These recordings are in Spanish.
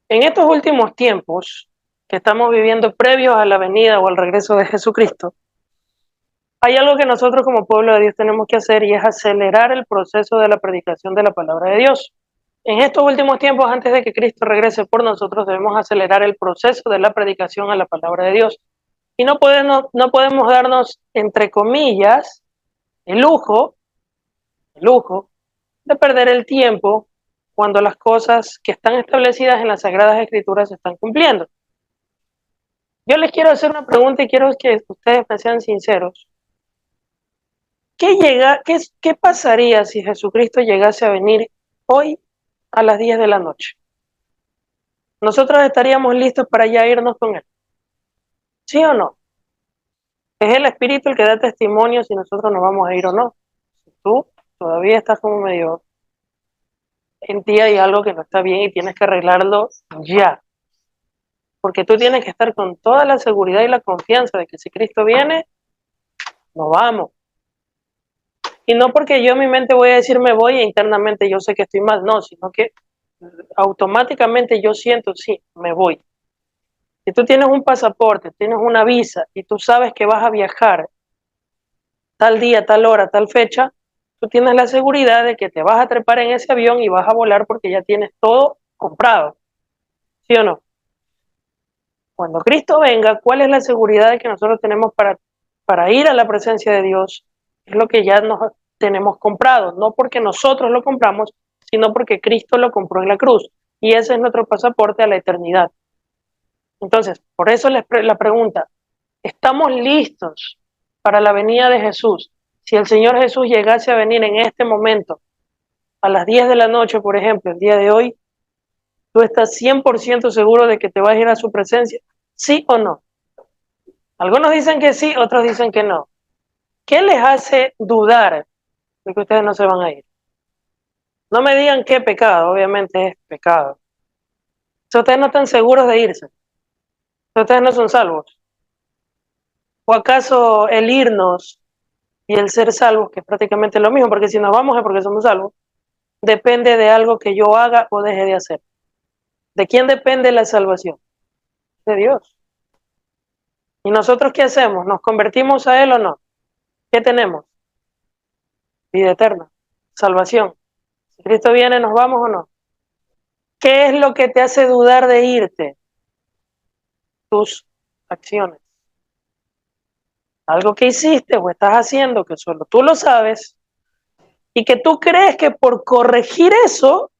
En estos últimos tiempos que estamos viviendo previos a la venida o al regreso de Jesucristo, hay algo que nosotros como pueblo de Dios tenemos que hacer y es acelerar el proceso de la predicación de la palabra de Dios. En estos últimos tiempos, antes de que Cristo regrese por nosotros, debemos acelerar el proceso de la predicación a la palabra de Dios. Y no podemos darnos, entre comillas, el lujo, el lujo de perder el tiempo cuando las cosas que están establecidas en las Sagradas Escrituras se están cumpliendo. Yo les quiero hacer una pregunta y quiero que ustedes me sean sinceros. ¿Qué pasaría si Jesucristo llegase a venir hoy a las 10 de la noche? ¿Nosotros estaríamos listos para ya irnos con Él? ¿Sí o no? Es el Espíritu el que da testimonio si nosotros nos vamos a ir o no. Si tú todavía estás como medio en ti hay algo que no está bien y tienes que arreglarlo ya. Porque tú tienes que estar con toda la seguridad y la confianza de que si Cristo viene, nos vamos. Y no porque yo en mi mente voy a decir me voy e internamente yo sé que estoy mal, no, sino que automáticamente yo siento, sí, me voy. Si tú tienes un pasaporte, tienes una visa y tú sabes que vas a viajar tal día, tal hora, tal fecha, tú tienes la seguridad de que te vas a trepar en ese avión y vas a volar porque ya tienes todo comprado, ¿sí o no? Cuando Cristo venga, ¿cuál es la seguridad de que nosotros tenemos para ir a la presencia de Dios? Es lo que ya nos tenemos comprado, no porque nosotros lo compramos, sino porque Cristo lo compró en la cruz. Y ese es nuestro pasaporte a la eternidad. Entonces, por eso la pregunta, ¿estamos listos para la venida de Jesús? Si el Señor Jesús llegase a venir en este momento, a las 10 de la noche, por ejemplo, el día de hoy, ¿tú estás 100% seguro de que te vas a ir a su presencia? ¿Sí o no? Algunos dicen que sí, otros dicen que no. ¿Qué les hace dudar de que ustedes no se van a ir? No me digan qué pecado, obviamente es pecado. Si ustedes no están seguros de irse, si ustedes no son salvos. ¿O acaso el irnos y el ser salvos, que es prácticamente lo mismo, porque si nos vamos es porque somos salvos, depende de algo que yo haga o deje de hacer? ¿De quién depende la salvación? De Dios. ¿Y nosotros qué hacemos? ¿Nos convertimos a Él o no? ¿Qué tenemos? Vida eterna, salvación. Si Cristo viene, ¿nos vamos o no? ¿Qué es lo que te hace dudar de irte? Tus acciones. Algo que hiciste o estás haciendo que solo tú lo sabes y que tú crees que por corregir eso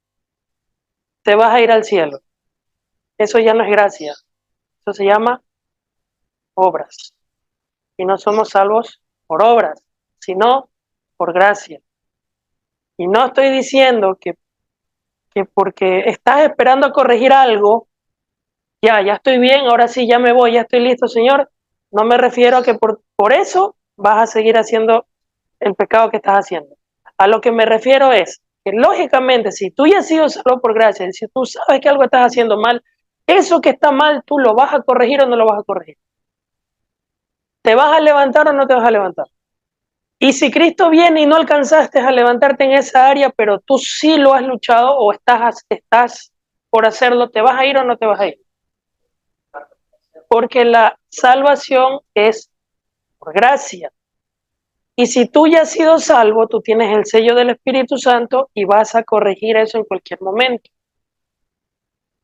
te vas a ir al cielo. Eso ya no es gracia. Eso se llama obras. Y no somos salvos por obras, sino por gracia. Y no estoy diciendo que porque estás esperando a corregir algo, ya estoy bien, ahora sí ya me voy, ya estoy listo, Señor. No me refiero a que por eso vas a seguir haciendo el pecado que estás haciendo. A lo que me refiero es que lógicamente si tú ya has sido salvo por gracia, si tú sabes que algo estás haciendo mal, eso que está mal tú lo vas a corregir o no lo vas a corregir. ¿Te vas a levantar o no te vas a levantar? Y si Cristo viene y no alcanzaste a levantarte en esa área, pero tú sí lo has luchado o estás por hacerlo, ¿te vas a ir o no te vas a ir? Porque la salvación es por gracia. Y si tú ya has sido salvo, tú tienes el sello del Espíritu Santo y vas a corregir eso en cualquier momento.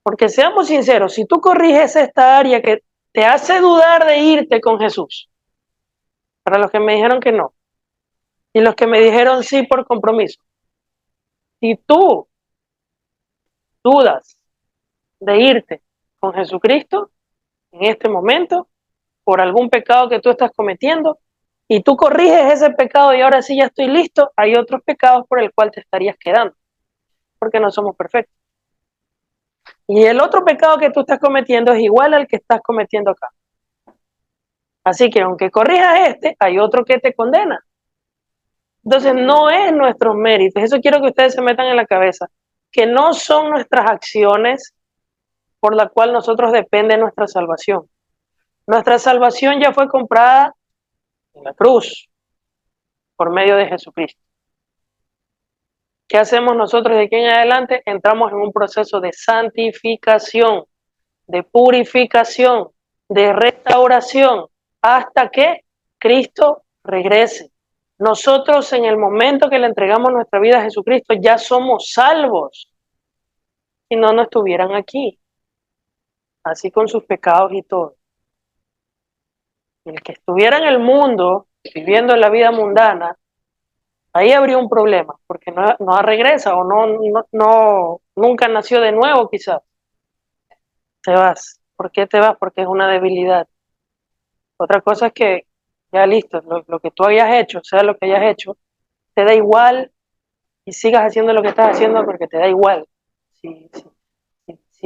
Porque seamos sinceros, si tú corriges esta área que te hace dudar de irte con Jesús, para los que me dijeron que no, y los que me dijeron sí por compromiso, si tú dudas de irte con Jesucristo en este momento, por algún pecado que tú estás cometiendo, y tú corriges ese pecado y ahora sí ya estoy listo, hay otros pecados por el cual te estarías quedando, porque no somos perfectos. Y el otro pecado que tú estás cometiendo es igual al que estás cometiendo acá. Así que aunque corrijas este, hay otro que te condena. Entonces no es nuestros méritos, eso quiero que ustedes se metan en la cabeza, que no son nuestras acciones por la cual nosotros depende nuestra salvación. Nuestra salvación ya fue comprada en la cruz por medio de Jesucristo. ¿Qué hacemos nosotros de aquí en adelante? Entramos en un proceso de santificación, de purificación, de restauración, hasta que Cristo regrese. Nosotros en el momento que le entregamos nuestra vida a Jesucristo ya somos salvos, si no, no estuvieran aquí, así con sus pecados y todo. El que estuviera en el mundo, viviendo la vida mundana, ahí habría un problema, porque no regresa o nunca nació de nuevo quizás. Te vas. ¿Por qué te vas? Porque es una debilidad. Otra cosa es que ya listo, lo que tú hayas hecho, sea lo que hayas hecho, te da igual y sigas haciendo lo que estás haciendo porque te da igual si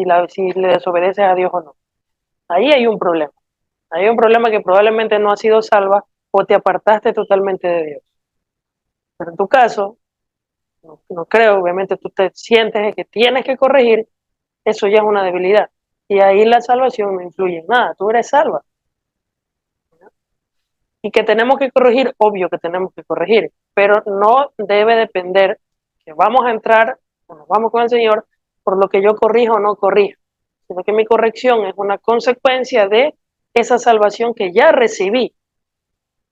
le desobedeces a Dios o no. Ahí hay un problema. Ahí hay un problema que probablemente no has sido salva o te apartaste totalmente de Dios. Pero en tu caso, no creo, obviamente tú te sientes que tienes que corregir, eso ya es una debilidad. Y ahí la salvación no influye en nada, tú eres salva. Y que tenemos que corregir, obvio que tenemos que corregir, pero no debe depender que vamos a entrar, o nos vamos con el Señor, por lo que yo corrija o no corrija, sino que mi corrección es una consecuencia de esa salvación que ya recibí.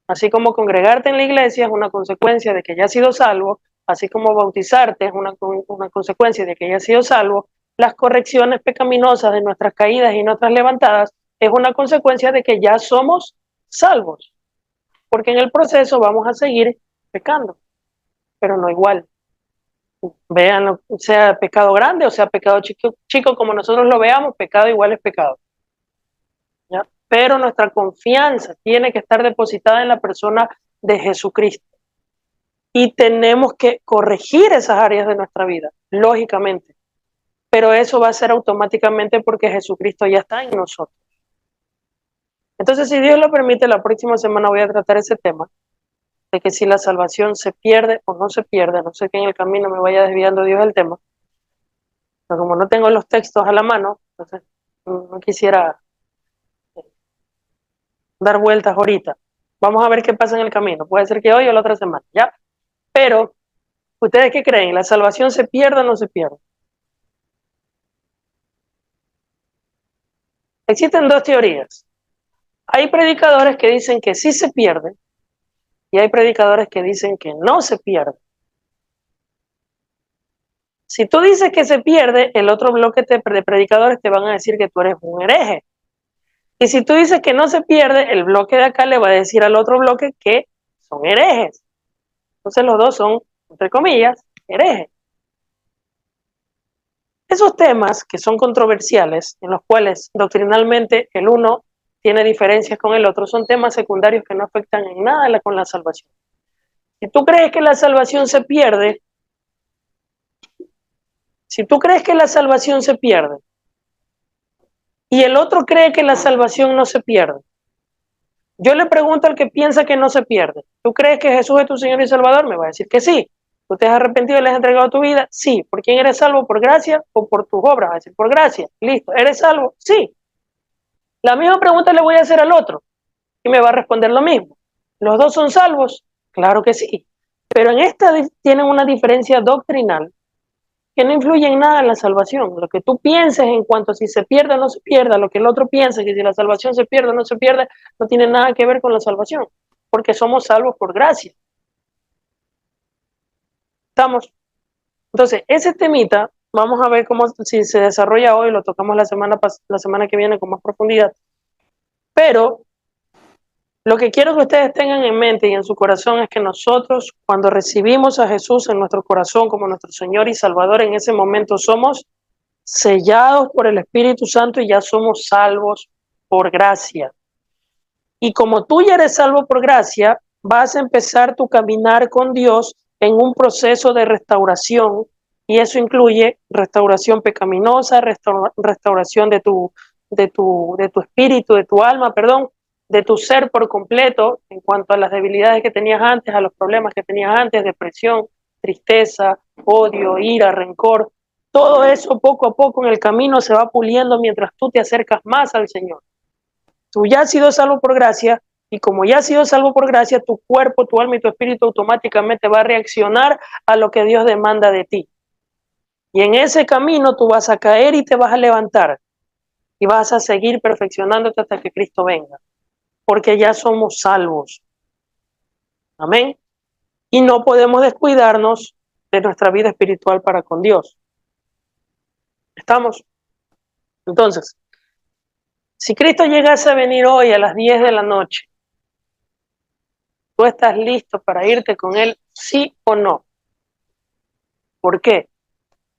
Así como congregarte en la iglesia es una consecuencia de que ya has sido salvo, así como bautizarte es una consecuencia de que ya has sido salvo, las correcciones pecaminosas de nuestras caídas y nuestras levantadas es una consecuencia de que ya somos salvos, porque en el proceso vamos a seguir pecando, pero no igual. Vean, sea pecado grande o sea pecado chico, como nosotros lo veamos, pecado igual es pecado. ¿Ya? Pero nuestra confianza tiene que estar depositada en la persona de Jesucristo. Y tenemos que corregir esas áreas de nuestra vida, lógicamente. Pero eso va a ser automáticamente porque Jesucristo ya está en nosotros. Entonces, si Dios lo permite, la próxima semana voy a tratar ese tema, de que si la salvación se pierde o no se pierde, no sé que en el camino me vaya desviando Dios del tema, pero como no tengo los textos a la mano, entonces no quisiera dar vueltas ahorita. Vamos a ver qué pasa en el camino. Puede ser que hoy o la otra semana, ¿ya? Pero, ¿ustedes qué creen? ¿La salvación se pierde o no se pierde? Existen dos teorías. Hay predicadores que dicen que sí se pierde y hay predicadores que dicen que no se pierde. Si tú dices que se pierde, el otro bloque de predicadores te van a decir que tú eres un hereje. Y si tú dices que no se pierde, el bloque de acá le va a decir al otro bloque que son herejes. Entonces los dos son, entre comillas, herejes. Esos temas que son controversiales, en los cuales doctrinalmente el uno tiene diferencias con el otro, son temas secundarios que no afectan en nada con la salvación. Si tú crees que la salvación se pierde, si tú crees que la salvación se pierde y el otro cree que la salvación no se pierde, yo le pregunto al que piensa que no se pierde, ¿tú crees que Jesús es tu Señor y Salvador? Me va a decir que sí. ¿Tú te has arrepentido y le has entregado tu vida? Sí. ¿Por quién eres salvo? ¿Por gracia o por tus obras? Va a decir, por gracia. Listo. ¿Eres salvo? Sí. La misma pregunta le voy a hacer al otro y me va a responder lo mismo. ¿Los dos son salvos? Claro que sí. Pero en esta tienen una diferencia doctrinal que no influye en nada en la salvación. Lo que tú pienses en cuanto a si se pierde o no se pierda, lo que el otro piensa, que si la salvación se pierde o no se pierde, no tiene nada que ver con la salvación, porque somos salvos por gracia. ¿Estamos? Entonces, ese temita, vamos a ver cómo si se desarrolla hoy, lo tocamos la semana que viene con más profundidad. Pero lo que quiero que ustedes tengan en mente y en su corazón es que nosotros, cuando recibimos a Jesús en nuestro corazón como nuestro Señor y Salvador, en ese momento somos sellados por el Espíritu Santo y ya somos salvos por gracia. Y como tú ya eres salvo por gracia, vas a empezar tu caminar con Dios en un proceso de restauración, y eso incluye restauración pecaminosa, restauración de tu espíritu, de tu alma, perdón, de tu ser por completo, en cuanto a las debilidades que tenías antes, a los problemas que tenías antes, depresión, tristeza, odio, ira, rencor. Todo eso poco a poco en el camino se va puliendo mientras tú te acercas más al Señor. Tú ya has sido salvo por gracia Y como ya has sido salvo por gracia, tu cuerpo, tu alma y tu espíritu automáticamente va a reaccionar a lo que Dios demanda de ti. Y en ese camino tú vas a caer y te vas a levantar. Y vas a seguir perfeccionándote hasta que Cristo venga. Porque ya somos salvos. Amén. Y no podemos descuidarnos de nuestra vida espiritual para con Dios. ¿Estamos? Entonces, si Cristo llegase a venir hoy a las 10 de la noche, ¿tú estás listo para irte con Él, sí o no? ¿Por qué?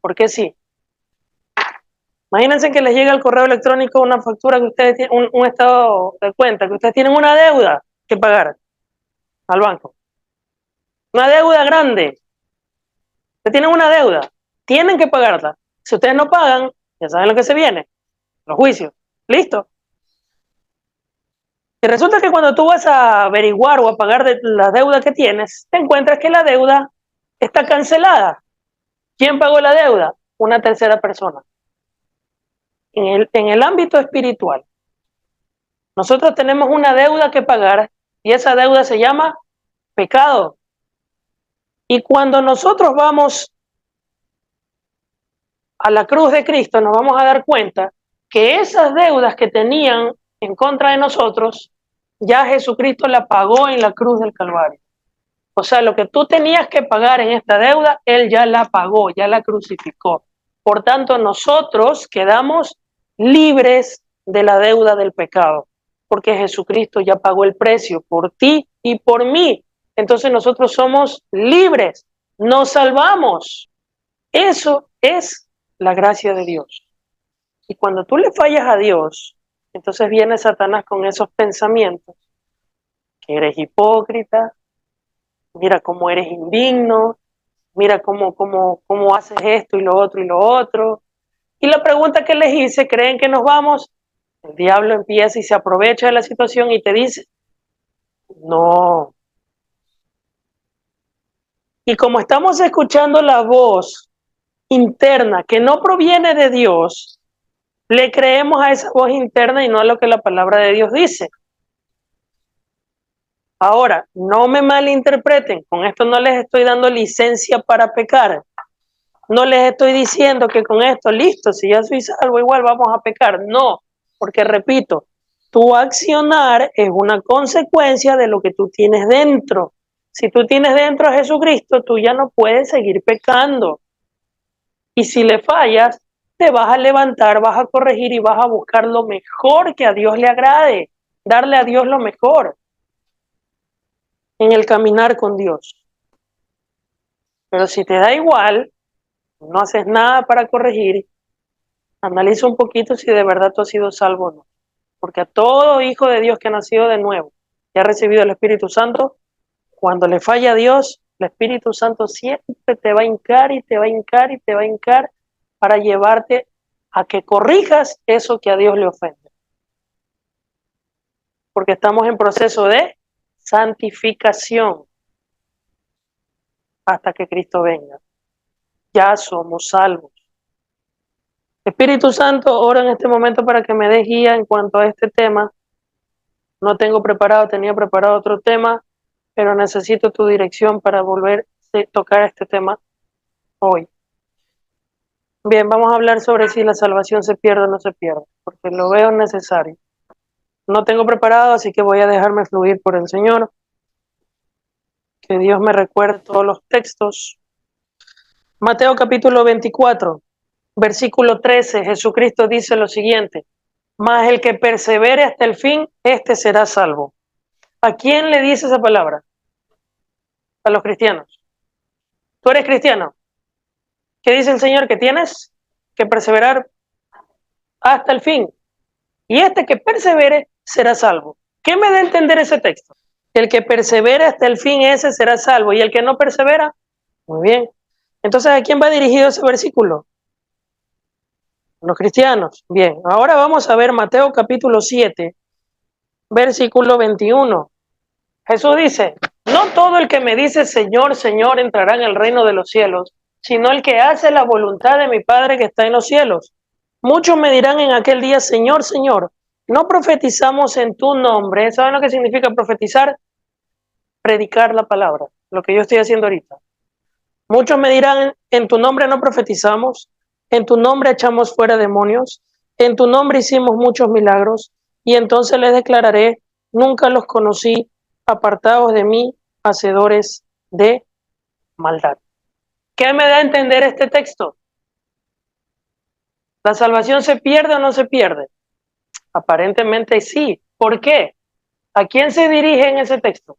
Porque sí. Imagínense que les llega al correo electrónico una factura que ustedes tienen, un estado de cuenta, que ustedes tienen una deuda que pagar al banco. Una deuda grande. Ustedes tienen una deuda. Tienen que pagarla. Si ustedes no pagan, ya saben lo que se viene. Los juicios. ¿Listo? Y resulta que cuando tú vas a averiguar o a pagar de la deuda que tienes, te encuentras que la deuda está cancelada. ¿Quién pagó la deuda? Una tercera persona. En el ámbito espiritual, nosotros tenemos una deuda que pagar y esa deuda se llama pecado. Y cuando nosotros vamos a la cruz de Cristo, nos vamos a dar cuenta que esas deudas que tenían en contra de nosotros, ya Jesucristo la pagó en la cruz del Calvario. O sea, lo que tú tenías que pagar en esta deuda, Él ya la pagó, ya la crucificó. Por tanto, nosotros quedamos libres de la deuda del pecado, porque Jesucristo ya pagó el precio por ti y por mí. Entonces nosotros somos libres, nos salvamos. Eso es la gracia de Dios. Y cuando tú le fallas a Dios, entonces viene Satanás con esos pensamientos, que eres hipócrita, mira cómo eres indigno, mira cómo haces esto y lo otro y lo otro. Y la pregunta que les hice, ¿creen que nos vamos? El diablo empieza y se aprovecha de la situación y te dice, no. Y como estamos escuchando la voz interna que no proviene de Dios, le creemos a esa voz interna y no a lo que la palabra de Dios dice. Ahora, no me malinterpreten, con esto no les estoy dando licencia para pecar. No les estoy diciendo que con esto, listo, si ya soy salvo, igual vamos a pecar. No, porque repito, tu accionar es una consecuencia de lo que tú tienes dentro. Si tú tienes dentro a Jesucristo, tú ya no puedes seguir pecando. Y si le fallas, te vas a levantar, vas a corregir y vas a buscar lo mejor que a Dios le agrade, darle a Dios lo mejor en el caminar con Dios. Pero si te da igual, no haces nada para corregir, analiza un poquito si de verdad tú has sido salvo o no. Porque a todo hijo de Dios que ha nacido de nuevo y ha recibido el Espíritu Santo, cuando le falla a Dios, el Espíritu Santo siempre te va a hincar y te va a hincar y te va a hincar para llevarte a que corrijas eso que a Dios le ofende. Porque estamos en proceso de santificación hasta que Cristo venga. Ya somos salvos. Espíritu Santo, oro en este momento para que me des guía en cuanto a este tema. No tengo preparado, tenía preparado otro tema, pero necesito tu dirección para volver a tocar este tema hoy. Bien, vamos a hablar sobre si la salvación se pierde o no se pierde, porque lo veo necesario. No tengo preparado, así que voy a dejarme fluir por el Señor. Que Dios me recuerde todos los textos. Mateo capítulo 24, versículo 13, Jesucristo dice lo siguiente: mas el que persevere hasta el fin, este será salvo. ¿A quién le dice esa palabra? A los cristianos. ¿Tú eres cristiano? ¿Qué dice el Señor? Que tienes que perseverar hasta el fin. Y este que persevere será salvo. ¿Qué me da a entender ese texto? El que persevere hasta el fin, ese será salvo. Y el que no persevera, muy bien. Entonces, ¿a quién va dirigido ese versículo? Los cristianos. Bien, ahora vamos a ver Mateo capítulo 7, versículo 21. Jesús dice, no todo el que me dice Señor, Señor entrará en el reino de los cielos, sino el que hace la voluntad de mi Padre que está en los cielos. Muchos me dirán en aquel día, Señor, Señor, no profetizamos en tu nombre. ¿Saben lo que significa profetizar? Predicar la palabra, lo que yo estoy haciendo ahorita. Muchos me dirán, en tu nombre no profetizamos, en tu nombre echamos fuera demonios, en tu nombre hicimos muchos milagros, y entonces les declararé, nunca los conocí, apartados de mí, hacedores de maldad. ¿Qué me da a entender este texto? ¿La salvación se pierde o no se pierde? Aparentemente sí. ¿Por qué? ¿A quién se dirige en ese texto?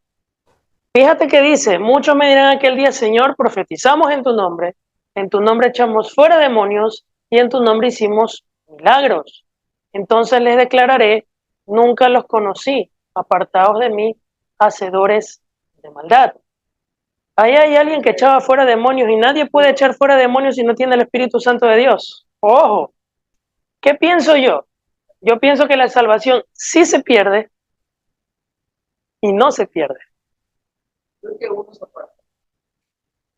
Fíjate que dice, muchos me dirán aquel día, Señor, profetizamos en tu nombre echamos fuera demonios y en tu nombre hicimos milagros. Entonces les declararé, nunca los conocí, apartados de mí, hacedores de maldad. Ahí hay alguien que echaba fuera demonios y nadie puede echar fuera demonios si no tiene el Espíritu Santo de Dios. Ojo, ¿qué pienso yo? Yo pienso que la salvación sí se pierde y no se pierde.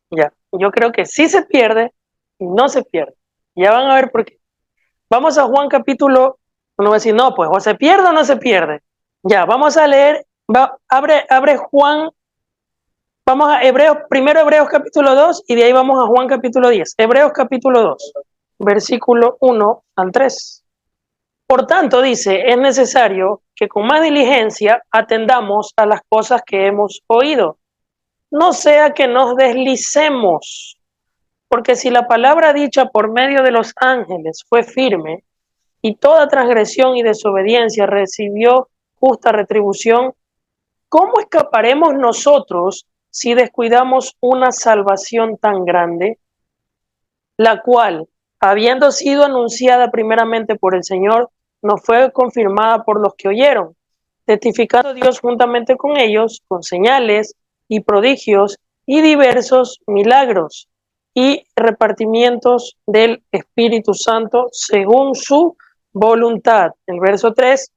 Ya, yo creo que sí se pierde y no se pierde. Ya van a ver por qué. Vamos a Juan capítulo, uno va a decir, no, pues o se pierde o no se pierde. Ya, vamos a leer, abre Juan, vamos a Hebreos, primero Hebreos capítulo 2 y de ahí vamos a Juan capítulo 10. Hebreos capítulo 2, versículo 1 al 3. Por tanto, dice, es necesario que con más diligencia atendamos a las cosas que hemos oído, no sea que nos deslicemos, porque si la palabra dicha por medio de los ángeles fue firme, y toda transgresión y desobediencia recibió justa retribución, ¿cómo escaparemos nosotros si descuidamos una salvación tan grande, la cual, habiendo sido anunciada primeramente por el Señor, nos fue confirmada por los que oyeron, testificando Dios juntamente con ellos, con señales y prodigios y diversos milagros y repartimientos del Espíritu Santo según su voluntad? El verso 3,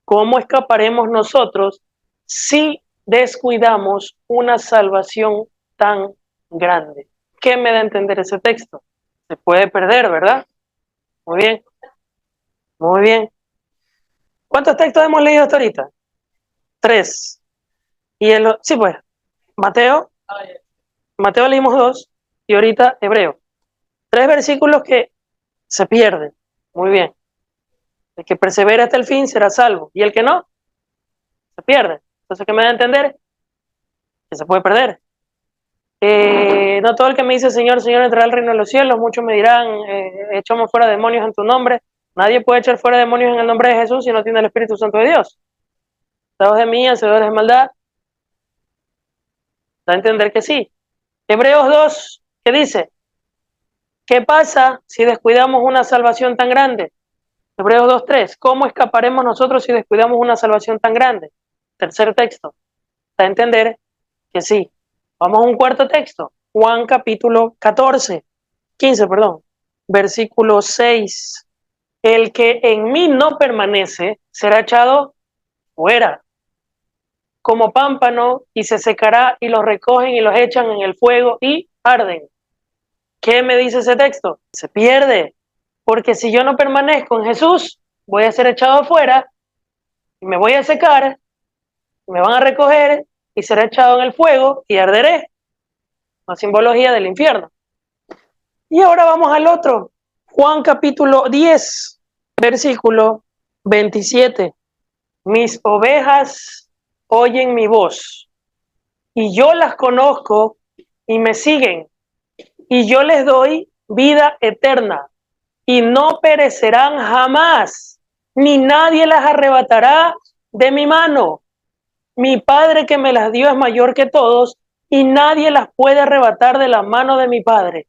¿cómo escaparemos nosotros si descuidamos una salvación tan grande? ¿Qué me da a entender ese texto? Se puede perder, ¿verdad? Muy bien, muy bien. ¿Cuántos textos hemos leído hasta ahorita? 3. Sí, pues, Mateo, Mateo leímos 2 y ahorita Hebreo. 3 versículos que se pierden. Muy bien. El que persevera hasta el fin será salvo. Y el que no, se pierde. Entonces, ¿qué me da a entender? Que se puede perder. No todo el que me dice Señor, Señor entrará al reino de los cielos. Muchos me dirán, echamos fuera demonios en tu nombre. Nadie puede echar fuera demonios en el nombre de Jesús si no tiene el Espíritu Santo de Dios. Dados de mí, hacedores de maldad. Da a entender que sí. Hebreos 2, ¿qué dice? ¿Qué pasa si descuidamos una salvación tan grande? Hebreos 2:3. ¿Cómo escaparemos nosotros si descuidamos una salvación tan grande? Tercer texto. Da a entender que sí. Vamos a un cuarto texto. Juan capítulo 15, versículo 6. El que en mí no permanece será echado fuera como pámpano y se secará y los recogen y los echan en el fuego y arden. ¿Qué me dice ese texto? Se pierde, porque si yo no permanezco en Jesús, voy a ser echado afuera y me voy a secar, me van a recoger y seré echado en el fuego y arderé. Una simbología del infierno. Y ahora vamos al otro, Juan capítulo 10, versículo 27. Mis ovejas oyen mi voz y yo las conozco y me siguen y yo les doy vida eterna y no perecerán jamás, ni nadie las arrebatará de mi mano. Mi Padre que me las dio es mayor que todos y nadie las puede arrebatar de la mano de mi Padre.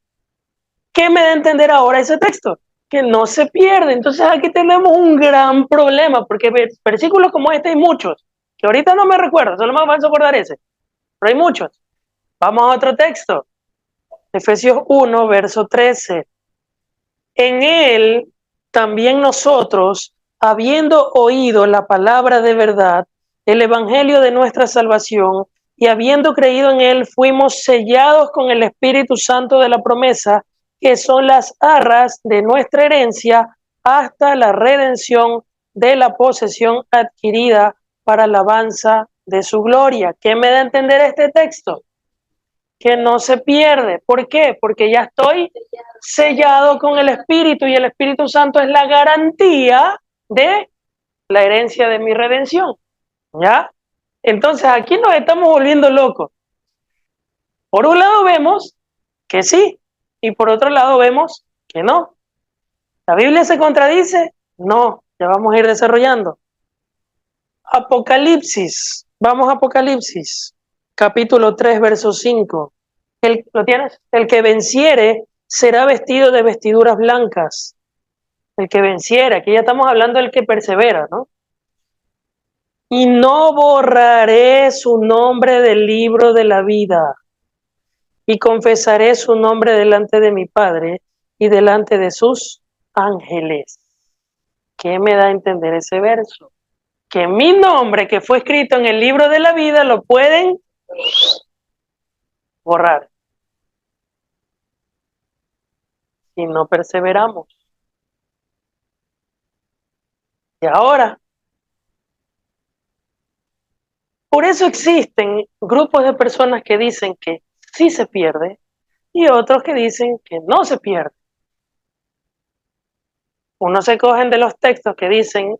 ¿Qué me da a entender ahora ese texto? Que no se pierde. Entonces aquí tenemos un gran problema, porque versículos como este hay muchos, que ahorita no me recuerdo, solo me van a acordar ese, pero hay muchos. Vamos a otro texto, Efesios 1, verso 13. En él también nosotros, habiendo oído la palabra de verdad, el evangelio de nuestra salvación, y habiendo creído en él, fuimos sellados con el Espíritu Santo de la promesa, que son las arras de nuestra herencia hasta la redención de la posesión adquirida para alabanza de su gloria. ¿Qué me da a entender este texto? Que no se pierde. ¿Por qué? Porque ya estoy sellado con el Espíritu y el Espíritu Santo es la garantía de la herencia de mi redención. ¿Ya? Entonces aquí nos estamos volviendo locos. Por un lado vemos que sí y por otro lado vemos que no. ¿La Biblia se contradice? No, ya vamos a ir desarrollando. Apocalipsis, vamos a Apocalipsis, capítulo 3, verso 5. ¿Lo tienes? El que venciere será vestido de vestiduras blancas. El que venciere, aquí ya estamos hablando del que persevera, ¿no? Y no borraré su nombre del libro de la vida, y confesaré su nombre delante de mi Padre y delante de sus ángeles. ¿Qué me da a entender ese verso? Que mi nombre que fue escrito en el libro de la vida lo pueden borrar si no perseveramos. Y ahora, por eso existen grupos de personas que dicen que sí se pierde y otros que dicen que no se pierde. Unos se cogen de los textos que dicen,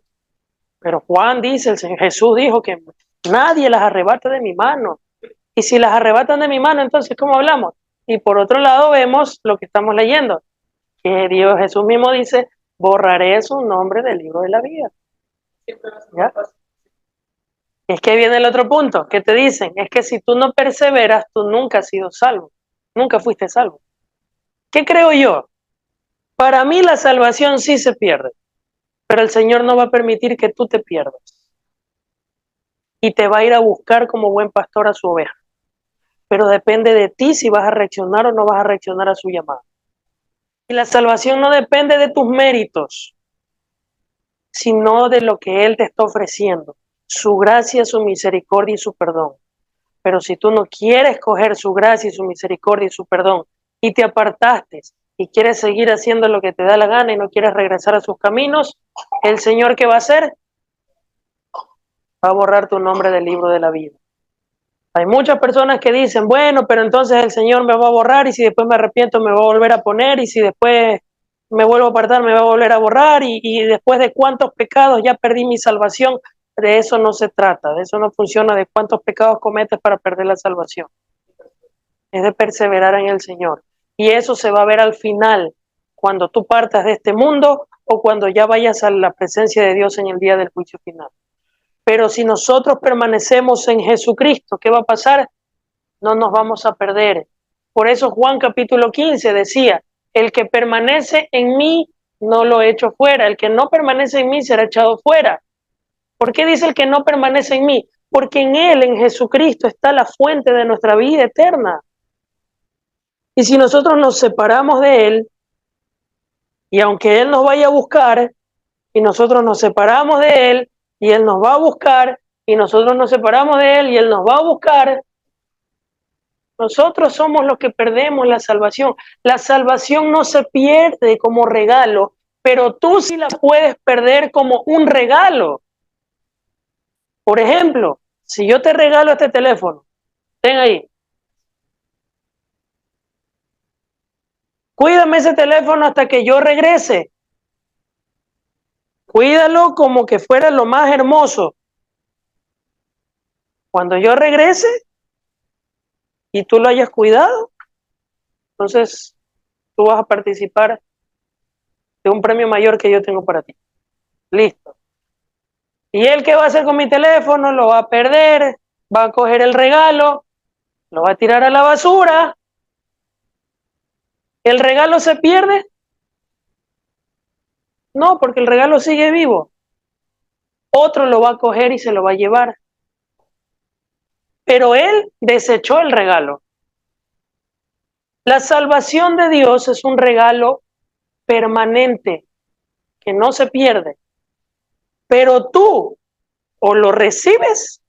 pero Juan dice, el Señor Jesús dijo que nadie las arrebata de mi mano. Y si las arrebatan de mi mano, entonces, ¿cómo hablamos? Y por otro lado vemos lo que estamos leyendo, que Dios Jesús mismo dice, borraré su nombre del libro de la vida. ¿Ya? Es que viene el otro punto, que te dicen, es que si tú no perseveras, tú nunca has sido salvo, nunca fuiste salvo. ¿Qué creo yo? Para mí la salvación sí se pierde, pero el Señor no va a permitir que tú te pierdas. Y te va a ir a buscar como buen pastor a su oveja. Pero depende de ti si vas a reaccionar o no vas a reaccionar a su llamado. Y la salvación no depende de tus méritos, sino de lo que Él te está ofreciendo, su gracia, su misericordia y su perdón. Pero si tú no quieres coger su gracia y su misericordia y su perdón y te apartaste y quieres seguir haciendo lo que te da la gana y no quieres regresar a sus caminos, el Señor, ¿qué va a hacer? Va a borrar tu nombre del libro de la vida. Hay muchas personas que dicen, bueno, pero entonces el Señor me va a borrar y si después me arrepiento me va a volver a poner y si después me vuelvo a apartar me va a volver a borrar y después de cuántos pecados ya perdí mi salvación. De eso no se trata, de eso no funciona, de cuántos pecados cometes para perder la salvación. Es de perseverar en el Señor. Y eso se va a ver al final, cuando tú partas de este mundo o cuando ya vayas a la presencia de Dios en el día del juicio final. Pero si nosotros permanecemos en Jesucristo, ¿qué va a pasar? No nos vamos a perder. Por eso Juan capítulo 15 decía, el que permanece en mí, no lo echo fuera. El que no permanece en mí será echado fuera. ¿Por qué dice el que no permanece en mí? Porque en Él, en Jesucristo, está la fuente de nuestra vida eterna. Y si nosotros nos separamos de Él, y aunque Él nos vaya a buscar, y nosotros nos separamos de Él, y Él nos va a buscar, y nosotros nos separamos de Él, y Él nos va a buscar, nosotros somos los que perdemos la salvación. La salvación no se pierde como regalo, pero tú sí la puedes perder como un regalo. Por ejemplo, si yo te regalo este teléfono, ten ahí. Cuídame ese teléfono hasta que yo regrese. Cuídalo como que fuera lo más hermoso. Cuando yo regrese y tú lo hayas cuidado, entonces tú vas a participar de un premio mayor que yo tengo para ti. Listo. ¿Y él qué va a hacer con mi teléfono? Lo va a perder, va a coger el regalo, lo va a tirar a la basura. ¿El regalo se pierde? No, porque el regalo sigue vivo. Otro lo va a coger y se lo va a llevar. Pero él desechó el regalo. La salvación de Dios es un regalo permanente, que no se pierde. Pero tú o lo recibes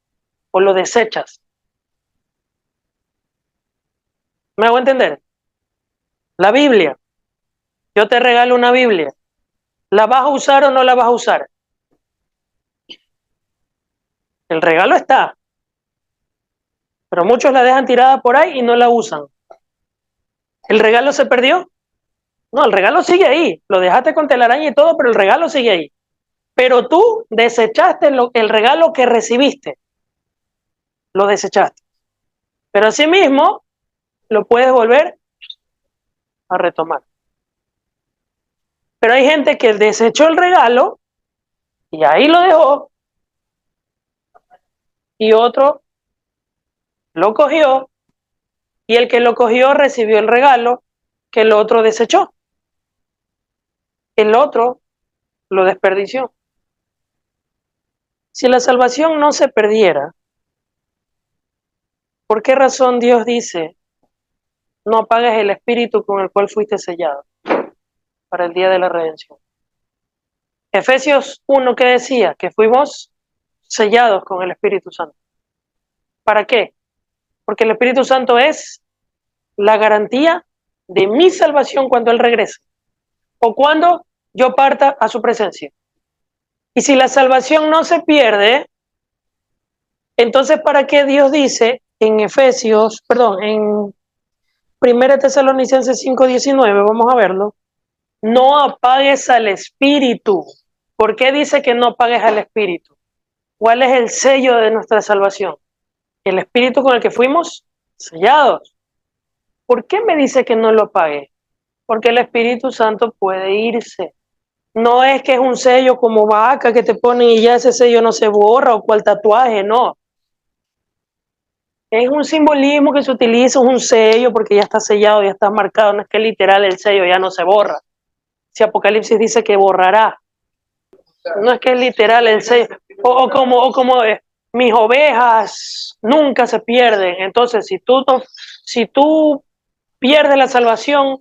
o lo desechas. ¿Me hago entender? La Biblia. Yo te regalo una Biblia. ¿La vas a usar o no la vas a usar? El regalo está, pero muchos la dejan tirada por ahí y no la usan. ¿El regalo se perdió? No, el regalo sigue ahí. Lo dejaste con telaraña y todo, pero el regalo sigue ahí. Pero tú desechaste el regalo que recibiste. Lo desechaste. Pero asimismo, lo puedes volver a retomar. Pero hay gente que desechó el regalo y ahí lo dejó, y otro lo cogió, y el que lo cogió recibió el regalo que el otro desechó. El otro lo desperdició. Si la salvación no se perdiera, ¿por qué razón Dios dice, no apagues el espíritu con el cual fuiste sellado para el día de la redención? Efesios 1, ¿qué decía? Que fuimos sellados con el Espíritu Santo. ¿Para qué? Porque el Espíritu Santo es la garantía de mi salvación cuando Él regrese o cuando yo parta a su presencia. Y si la salvación no se pierde, entonces ¿para qué Dios dice en en 1 Tesalonicenses 5:19, vamos a verlo, no apagues al Espíritu? ¿Por qué dice que no apagues al Espíritu? ¿Cuál es el sello de nuestra salvación? El Espíritu con el que fuimos sellados. ¿Por qué me dice que no lo apague? Porque el Espíritu Santo puede irse. No es que es un sello como vaca que te ponen y ya ese sello no se borra, o cual tatuaje, no. Es un simbolismo que se utiliza, un sello, porque ya está sellado, ya está marcado. No es que literal el sello ya no se borra. Si Apocalipsis dice que borrará, no es que es literal el sello. Mis ovejas nunca se pierden. Entonces, si tú pierdes la salvación,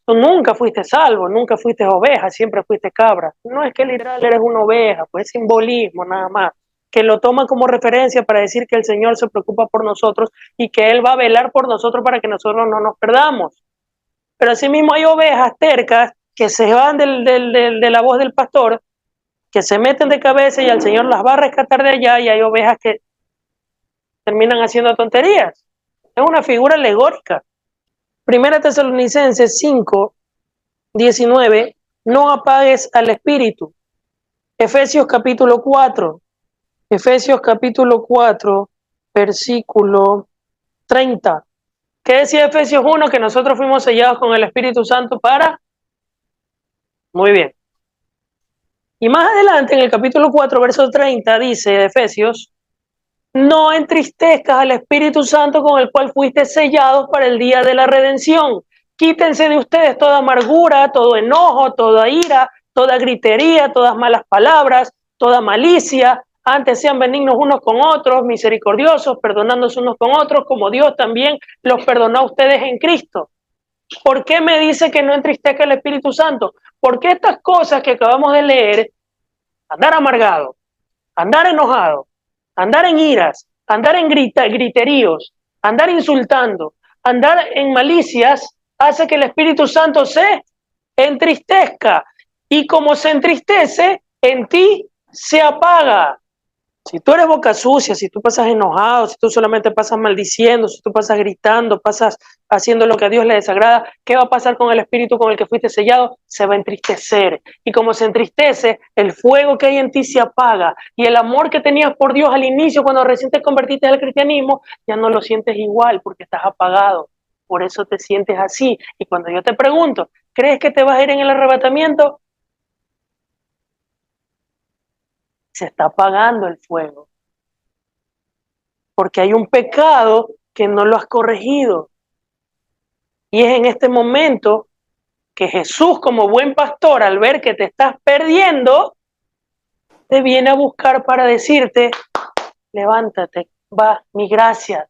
tú nunca fuiste salvo, nunca fuiste oveja, siempre fuiste cabra. No es que literal eres una oveja, pues es simbolismo nada más, que lo toma como referencia para decir que el Señor se preocupa por nosotros y que Él va a velar por nosotros para que nosotros no nos perdamos. Pero asimismo hay ovejas tercas que se van de la voz del pastor, que se meten de cabeza y el Señor las va a rescatar de allá, y hay ovejas que terminan haciendo tonterías. Es una figura alegórica. Primera Tesalonicenses 5:19, no apagues al espíritu. Efesios capítulo 4, versículo 30. ¿Qué decía Efesios 1? Que nosotros fuimos sellados con el Espíritu Santo para... Muy bien. Y más adelante, en el capítulo 4, verso 30, dice de Efesios, no entristezcas al Espíritu Santo con el cual fuiste sellados para el día de la redención. Quítense de ustedes toda amargura, todo enojo, toda ira, toda gritería, todas malas palabras, toda malicia. Antes sean benignos unos con otros, misericordiosos, perdonándose unos con otros, como Dios también los perdonó a ustedes en Cristo. ¿Por qué me dice que no entristezca el Espíritu Santo? Porque estas cosas que acabamos de leer, andar amargado, andar enojado, andar en iras, andar en griteríos, andar insultando, andar en malicias, hace que el Espíritu Santo se entristezca. Y como se entristece, en ti se apaga. Si tú eres boca sucia, si tú pasas enojado, si tú solamente pasas maldiciendo, si tú pasas gritando, pasas haciendo lo que a Dios le desagrada, ¿qué va a pasar con el espíritu con el que fuiste sellado? Se va a entristecer. Y como se entristece, el fuego que hay en ti se apaga. Y el amor que tenías por Dios al inicio, cuando recién te convertiste al cristianismo, ya no lo sientes igual porque estás apagado. Por eso te sientes así. Y cuando yo te pregunto, ¿crees que te vas a ir en el arrebatamiento? Se está apagando el fuego. Porque hay un pecado que no lo has corregido. Y es en este momento que Jesús, como buen pastor, al ver que te estás perdiendo, te viene a buscar para decirte, levántate, va, mi gracia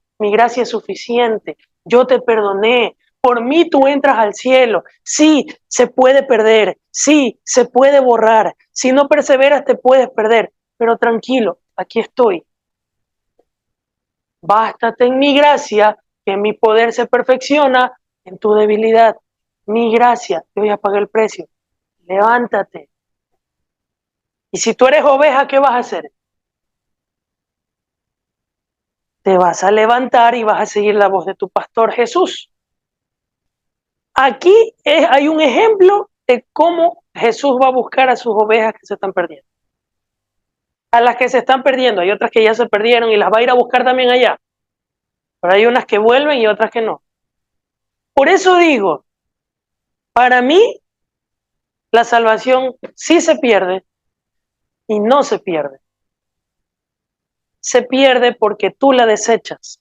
es suficiente, yo te perdoné, por mí tú entras al cielo. Sí, se puede perder, sí, se puede borrar, si no perseveras te puedes perder, pero tranquilo, aquí estoy. Bástate en mi gracia, que mi poder se perfecciona en tu debilidad. Mi gracia, yo ya pagué el precio. Levántate. Y si tú eres oveja, ¿qué vas a hacer? te vas a levantar y vas a seguir la voz de tu pastor Jesús. Aquí hay un ejemplo de cómo Jesús va a buscar a sus ovejas que se están perdiendo. A las que se están perdiendo, hay otras que ya se perdieron y las va a ir a buscar también allá. Pero hay unas que vuelven y otras que no. Por eso digo, para mí, la salvación sí se pierde y no se pierde. Se pierde porque tú la desechas,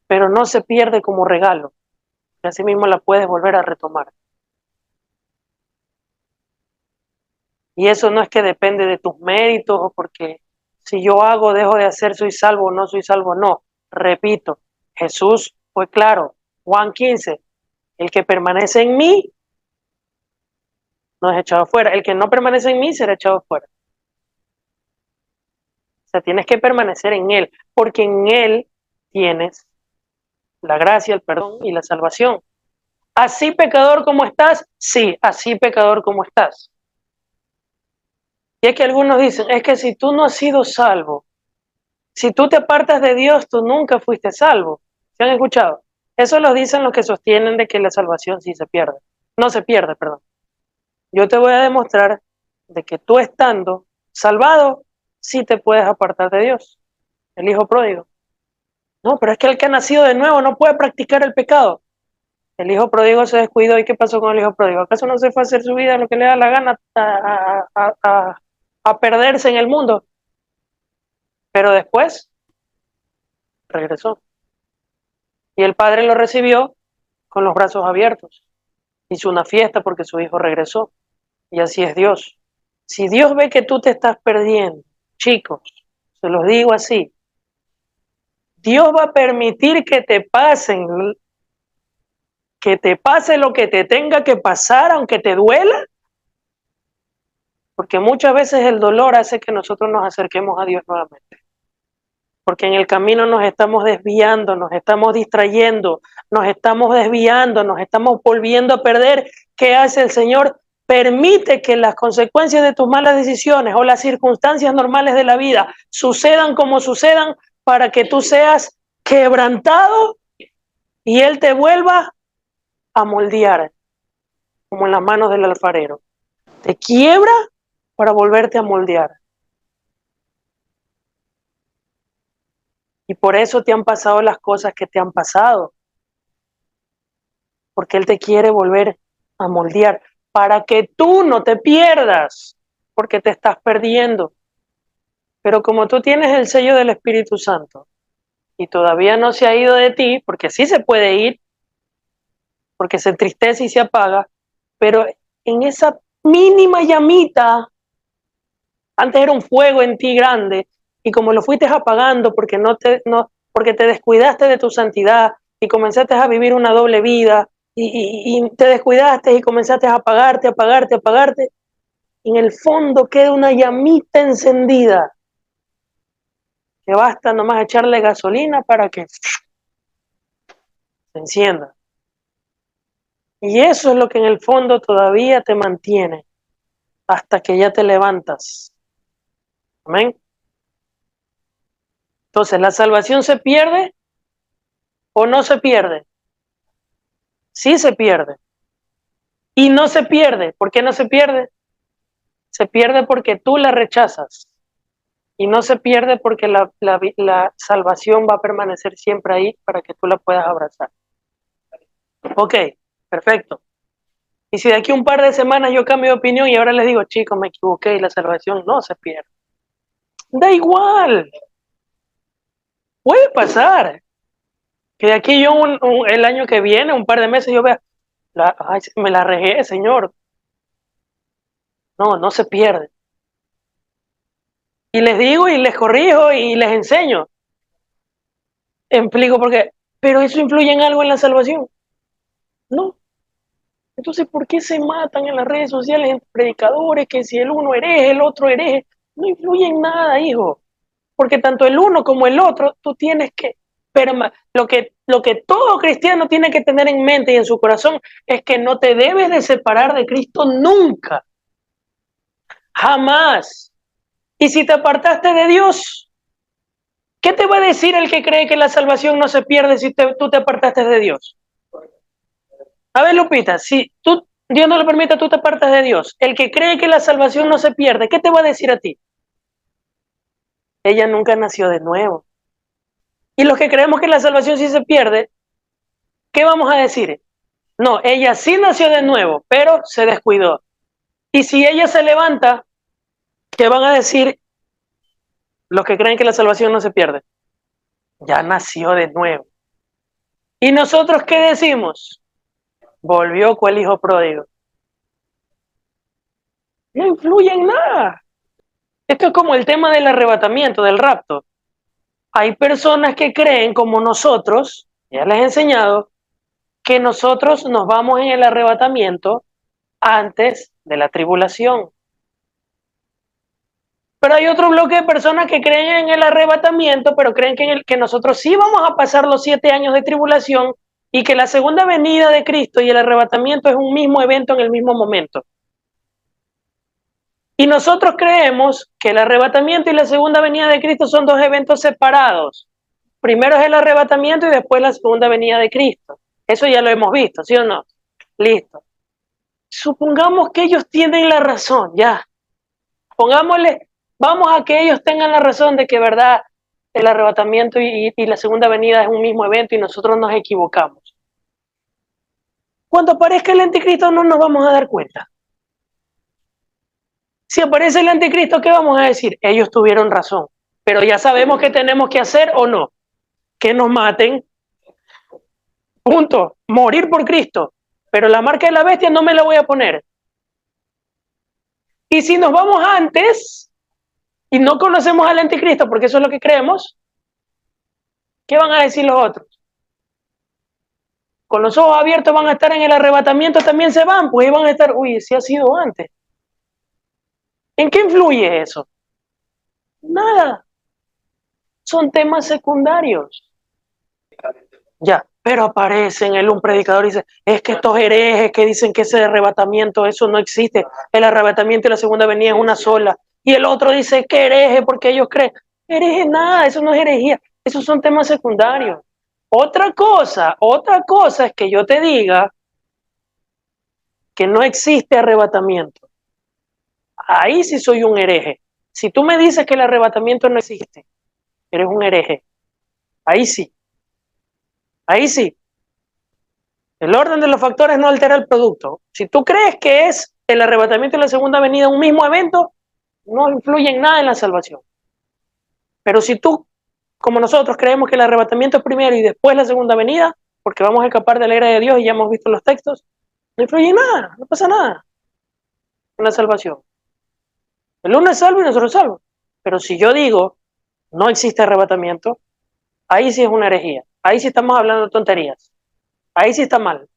pero no se pierde como regalo. Y así mismo la puedes volver a retomar. Y eso no es que depende de tus méritos o porque si yo hago, dejo de hacer, soy salvo o no soy salvo. No, repito, Jesús fue claro. Juan 15, el que permanece en mí no es echado fuera. El que no permanece en mí será echado fuera. O sea, tienes que permanecer en Él, porque en Él tienes la gracia, el perdón y la salvación. Así pecador como estás, sí, así pecador como estás. Y es que algunos dicen, es que si tú no has sido salvo, si tú te apartas de Dios, tú nunca fuiste salvo. ¿Se han escuchado? Eso lo dicen los que sostienen de que la salvación sí se pierde. No se pierde, perdón. Yo te voy a demostrar de que tú estando salvado, sí te puedes apartar de Dios. El hijo pródigo. No, pero es que el que ha nacido de nuevo no puede practicar el pecado. El hijo pródigo se descuidó. ¿Y qué pasó con el hijo pródigo? ¿Acaso no se fue a hacer su vida lo que le da la gana a perderse en el mundo? Pero después regresó. Y el padre lo recibió con los brazos abiertos. Hizo una fiesta porque su hijo regresó. Y así es Dios. Si Dios ve que tú te estás perdiendo, chicos, se los digo así, Dios va a permitir que te pase lo que te tenga que pasar, aunque te duela, porque muchas veces el dolor hace que nosotros nos acerquemos a Dios nuevamente. Porque en el camino nos estamos desviando, nos estamos distrayendo, nos estamos desviando, nos estamos volviendo a perder. ¿Qué hace el Señor? Permite que las consecuencias de tus malas decisiones o las circunstancias normales de la vida sucedan como sucedan para que tú seas quebrantado y Él te vuelva a moldear como en las manos del alfarero. Te quiebra para volverte a moldear. Y por eso te han pasado las cosas que te han pasado. Porque Él te quiere volver a moldear para que tú no te pierdas, porque te estás perdiendo. Pero como tú tienes el sello del Espíritu Santo y todavía no se ha ido de ti, porque sí se puede ir, porque se entristece y se apaga, pero en esa mínima llamita, antes era un fuego en ti grande, y como lo fuiste apagando porque te descuidaste de tu santidad y comenzaste a vivir una doble vida, y te descuidaste y comenzaste a apagarte, en el fondo queda una llamita encendida, que basta nomás echarle gasolina para que se encienda. Y eso es lo que en el fondo todavía te mantiene hasta que ya te levantas. Amén. Entonces, ¿la salvación se pierde o no se pierde? Sí se pierde. Y no se pierde. ¿Por qué no se pierde? Se pierde porque tú la rechazas. Y no se pierde porque la salvación va a permanecer siempre ahí para que tú la puedas abrazar. Ok, perfecto. Y si de aquí un par de semanas yo cambio de opinión y ahora les digo, chicos, me equivoqué y la salvación no se pierde. Da igual. Puede pasar. Que de aquí yo el año que viene, un par de meses, yo vea, ay, me la regué, Señor. No, no se pierde. Y les digo y les corrijo y les enseño. Explico por qué. Pero eso influye en algo en la salvación. No. Entonces, ¿por qué se matan en las redes sociales entre predicadores? Que si el uno hereje, el otro hereje. No influye en nada, hijo. Porque tanto el uno como el otro, tú tienes que... Pero lo que todo cristiano tiene que tener en mente y en su corazón es que no te debes de separar de Cristo nunca. Jamás. Y si te apartaste de Dios, ¿Qué te va a decir el que cree que la salvación no se pierde si tú te apartaste de Dios? A ver, Lupita, si Dios no lo permite, tú te apartas de Dios. El que cree que la salvación no se pierde, ¿qué te va a decir a ti? Ella nunca nació de nuevo. Y los que creemos que la salvación sí se pierde, ¿qué vamos a decir? No, ella sí nació de nuevo, pero se descuidó. Y si ella se levanta, ¿qué van a decir los que creen que la salvación no se pierde? Ya nació de nuevo. ¿Y nosotros qué decimos? Volvió con el hijo pródigo. No influye en nada. Esto es como el tema del arrebatamiento, del rapto. Hay personas que creen como nosotros, ya les he enseñado, que nosotros nos vamos en el arrebatamiento antes de la tribulación. Pero hay otro bloque de personas que creen en el arrebatamiento, pero creen que nosotros sí vamos a pasar los 7 años de tribulación y que la segunda venida de Cristo y el arrebatamiento es un mismo evento en el mismo momento. Y nosotros creemos que el arrebatamiento y la segunda venida de Cristo son dos eventos separados. Primero es el arrebatamiento y después la segunda venida de Cristo. Eso ya lo hemos visto, ¿sí o no? Listo. Supongamos que ellos tienen la razón, ya. Pongámosle, vamos a que ellos tengan la razón de que, verdad, el arrebatamiento y la segunda venida es un mismo evento y nosotros nos equivocamos. Cuando aparezca el anticristo no nos vamos a dar cuenta. Si aparece el anticristo, ¿qué vamos a decir? Ellos tuvieron razón, pero ya sabemos qué tenemos que hacer o no. Que nos maten, punto, morir por Cristo, pero la marca de la bestia no me la voy a poner. Y si nos vamos antes y no conocemos al anticristo, porque eso es lo que creemos, ¿qué van a decir los otros? Con los ojos abiertos van a estar en el arrebatamiento, también se van, pues van a estar, uy, si ha sido antes. ¿En qué influye eso? Nada. Son temas secundarios. Ya, pero aparece en él un predicador y dice, es que estos herejes que dicen que ese arrebatamiento, eso no existe. El arrebatamiento y la segunda venida es una sola. Y el otro dice que hereje porque ellos creen. Hereje nada, eso no es herejía. Esos son temas secundarios. Otra cosa es que yo te diga que no existe arrebatamiento. Ahí sí soy un hereje. Si tú me dices que el arrebatamiento no existe, eres un hereje. Ahí sí. Ahí sí. El orden de los factores no altera el producto. Si tú crees que es el arrebatamiento y la segunda venida un mismo evento, no influye en nada en la salvación. Pero si tú, como nosotros, creemos que el arrebatamiento es primero y después la segunda venida, porque vamos a escapar de la ira de Dios y ya hemos visto los textos, no influye en nada, no pasa nada en la salvación. El uno es salvo y nosotros salvos. Pero si yo digo no existe arrebatamiento, ahí sí es una herejía. Ahí sí estamos hablando de tonterías. Ahí sí está mal.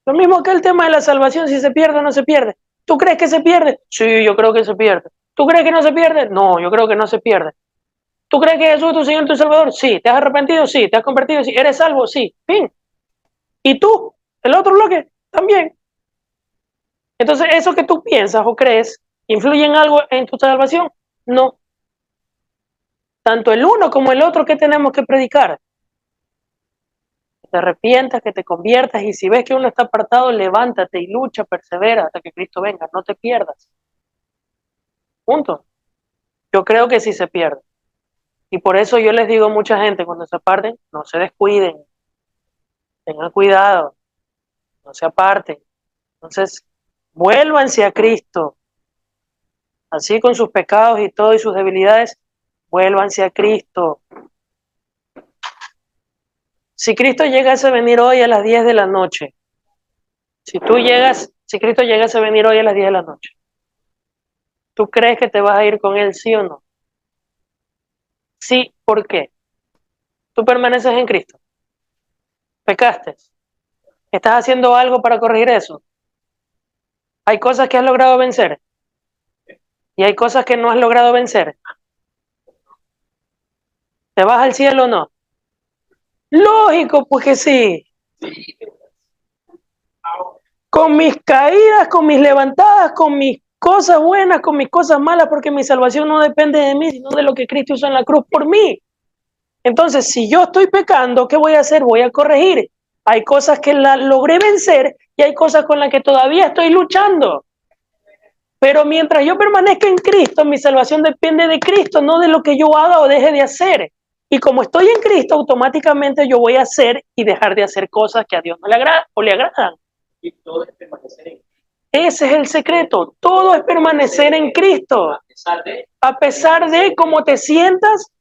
Lo mismo que el tema de la salvación, si se pierde o no se pierde. ¿Tú crees que se pierde? Sí, yo creo que se pierde. ¿Tú crees que no se pierde? No, yo creo que no se pierde. ¿Tú crees que Jesús es tu Señor, tu Salvador? Sí. ¿Te has arrepentido? Sí. ¿Te has convertido? Sí. ¿Eres salvo? Sí. Fin. ¿Y tú? ¿El otro bloque? También. Entonces, eso que tú piensas o crees, ¿influye en algo en tu salvación? No. Tanto el uno como el otro que tenemos que predicar. Que te arrepientas, que te conviertas, y si ves que uno está apartado, levántate y lucha, persevera hasta que Cristo venga, no te pierdas. Punto. Yo creo que sí se pierde. Y por eso yo les digo a mucha gente, cuando se aparten, no se descuiden, tengan cuidado, no se aparten. Entonces, vuélvanse a Cristo, así con sus pecados y todo y sus debilidades, vuélvanse a Cristo. Si Cristo llegase a venir hoy a las 10 de la noche, si Cristo llegase a venir hoy a las 10 de la noche, ¿tú crees que te vas a ir con Él, sí o no? Sí, ¿por qué? Tú permaneces en Cristo, pecaste, estás haciendo algo para corregir eso. Hay cosas que has logrado vencer y hay cosas que no has logrado vencer. ¿Te vas al cielo o no? Lógico, pues que sí. Con mis caídas, con mis levantadas, con mis cosas buenas con mis cosas malas, porque mi salvación no depende de mí, sino de lo que Cristo hizo en la cruz por mí. Entonces, si yo estoy pecando, ¿qué voy a hacer? Voy a corregir. Hay cosas que la logré vencer y hay cosas con las que todavía estoy luchando. Pero mientras yo permanezca en Cristo, mi salvación depende de Cristo, no de lo que yo haga o deje de hacer. Y como estoy en Cristo, automáticamente yo voy a hacer y dejar de hacer cosas que a Dios no le agradan o le agradan. Y todo es permanecer en Cristo. Ese es el secreto. Todo es permanecer en Cristo. A pesar de cómo te sientas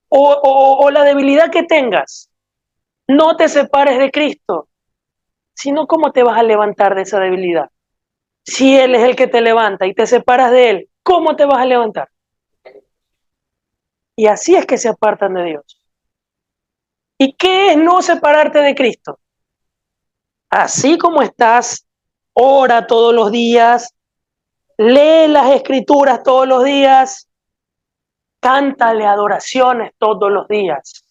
o la debilidad que tengas. No te separes de Cristo, sino cómo te vas a levantar de esa debilidad. Si Él es el que te levanta y te separas de Él, ¿cómo te vas a levantar? Y así es que se apartan de Dios. ¿Y qué es no separarte de Cristo? Así como estás, ora todos los días, lee las escrituras todos los días, cántale adoraciones todos los días.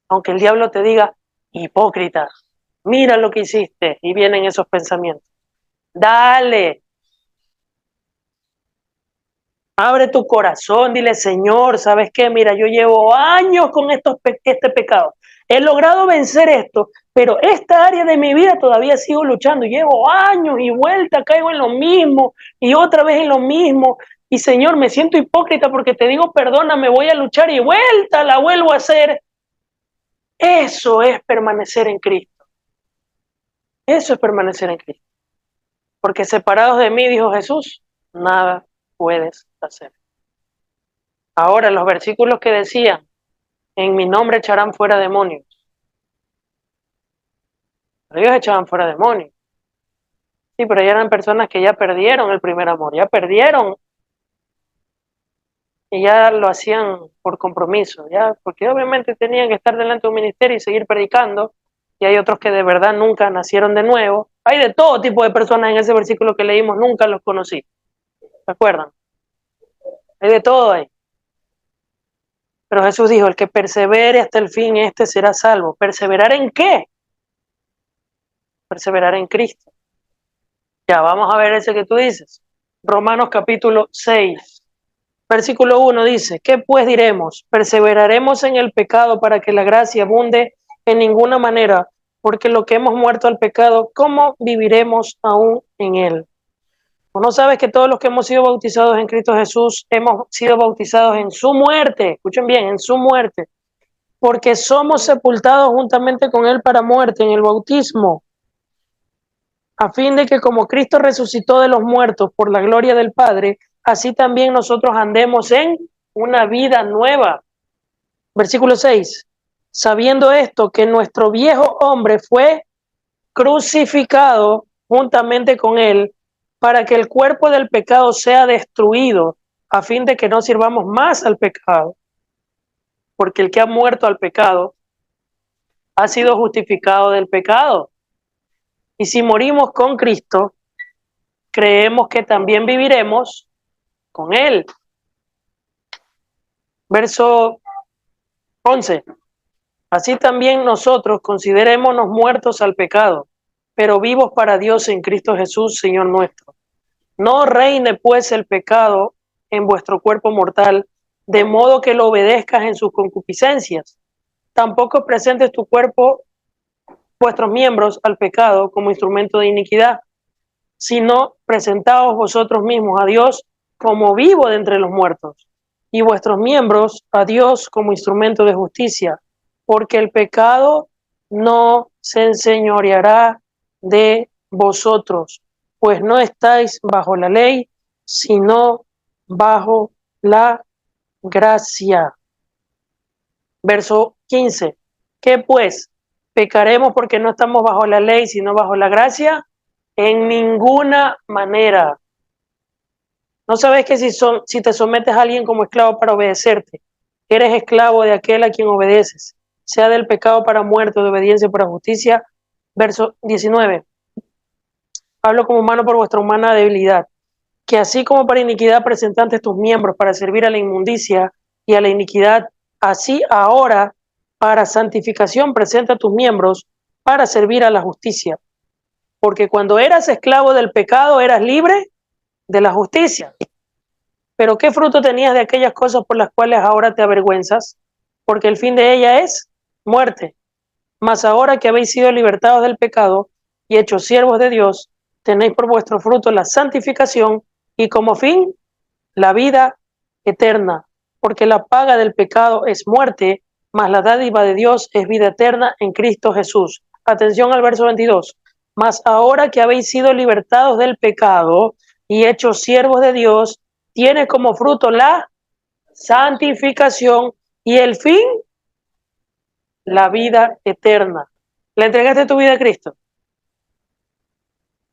Aunque el diablo te diga, hipócrita, mira lo que hiciste, y vienen esos pensamientos. Dale. Abre tu corazón, dile, Señor, ¿sabes qué? Mira, yo llevo años con este pecado. He logrado vencer esto, pero esta área de mi vida todavía sigo luchando. Llevo años y vuelta, caigo en lo mismo y otra vez en lo mismo. Y Señor, me siento hipócrita porque te digo, perdóname, voy a luchar y vuelta la vuelvo a hacer. Eso es permanecer en Cristo. Eso es permanecer en Cristo. Porque separados de mí, dijo Jesús, nada puedes hacer. Ahora, los versículos que decían, en mi nombre echarán fuera demonios. Pero ellos echaban fuera demonios. Sí, pero ya eran personas que ya perdieron el primer amor, ya perdieron y ya lo hacían por compromiso, ya, porque obviamente tenían que estar delante de un ministerio y seguir predicando, y hay otros que de verdad nunca nacieron de nuevo. Hay de todo tipo de personas en ese versículo que leímos, nunca los conocí. ¿Se acuerdan? Hay de todo ahí. Pero Jesús dijo, el que persevere hasta el fin, este será salvo. ¿Perseverar en qué? Perseverar en Cristo. Ya, vamos a ver ese que tú dices. Romanos capítulo 6, versículo 1 dice, ¿qué pues diremos? ¿Perseveraremos en el pecado para que la gracia abunde? En ninguna manera, porque lo que hemos muerto al pecado, ¿cómo viviremos aún en él? ¿O no sabes que todos los que hemos sido bautizados en Cristo Jesús hemos sido bautizados en su muerte? Escuchen bien, en su muerte. Porque somos sepultados juntamente con él para muerte en el bautismo, a fin de que como Cristo resucitó de los muertos por la gloria del Padre, así también nosotros andemos en una vida nueva. Versículo 6. Sabiendo esto, que nuestro viejo hombre fue crucificado juntamente con él, para que el cuerpo del pecado sea destruido, a fin de que no sirvamos más al pecado. Porque el que ha muerto al pecado ha sido justificado del pecado. Y si morimos con Cristo, creemos que también viviremos con Él. Verso 11. Así también nosotros considerémonos muertos al pecado, pero vivos para Dios en Cristo Jesús, Señor nuestro. No reine pues el pecado en vuestro cuerpo mortal, de modo que lo obedezcas en sus concupiscencias. Tampoco presentes tu cuerpo, vuestros miembros, al pecado como instrumento de iniquidad, sino presentaos vosotros mismos a Dios como vivo de entre los muertos, y vuestros miembros a Dios como instrumento de justicia, porque el pecado no se enseñoreará de vosotros, pues no estáis bajo la ley, sino bajo la gracia. Verso 15. ¿Qué pues? ¿Pecaremos porque no estamos bajo la ley, sino bajo la gracia? En ninguna manera. ¿No sabes que si te sometes a alguien como esclavo para obedecerte, eres esclavo de aquel a quien obedeces, sea del pecado para muerte o de obediencia para justicia? Verso 19. Hablo como humano por vuestra humana debilidad, que así como para iniquidad presentantes tus miembros para servir a la inmundicia y a la iniquidad, así ahora para santificación presenta tus miembros para servir a la justicia. Porque cuando eras esclavo del pecado, eras libre de la justicia. Pero ¿qué fruto tenías de aquellas cosas por las cuales ahora te avergüenzas? Porque el fin de ella es muerte. Mas ahora que habéis sido libertados del pecado y hechos siervos de Dios, tenéis por vuestro fruto la santificación y como fin la vida eterna. Porque la paga del pecado es muerte, mas la dádiva de Dios es vida eterna en Cristo Jesús. Atención al verso 22. Mas ahora que habéis sido libertados del pecado y hechos siervos de Dios, tiene como fruto la santificación y el fin, la vida eterna. ¿Le entregaste tu vida a Cristo?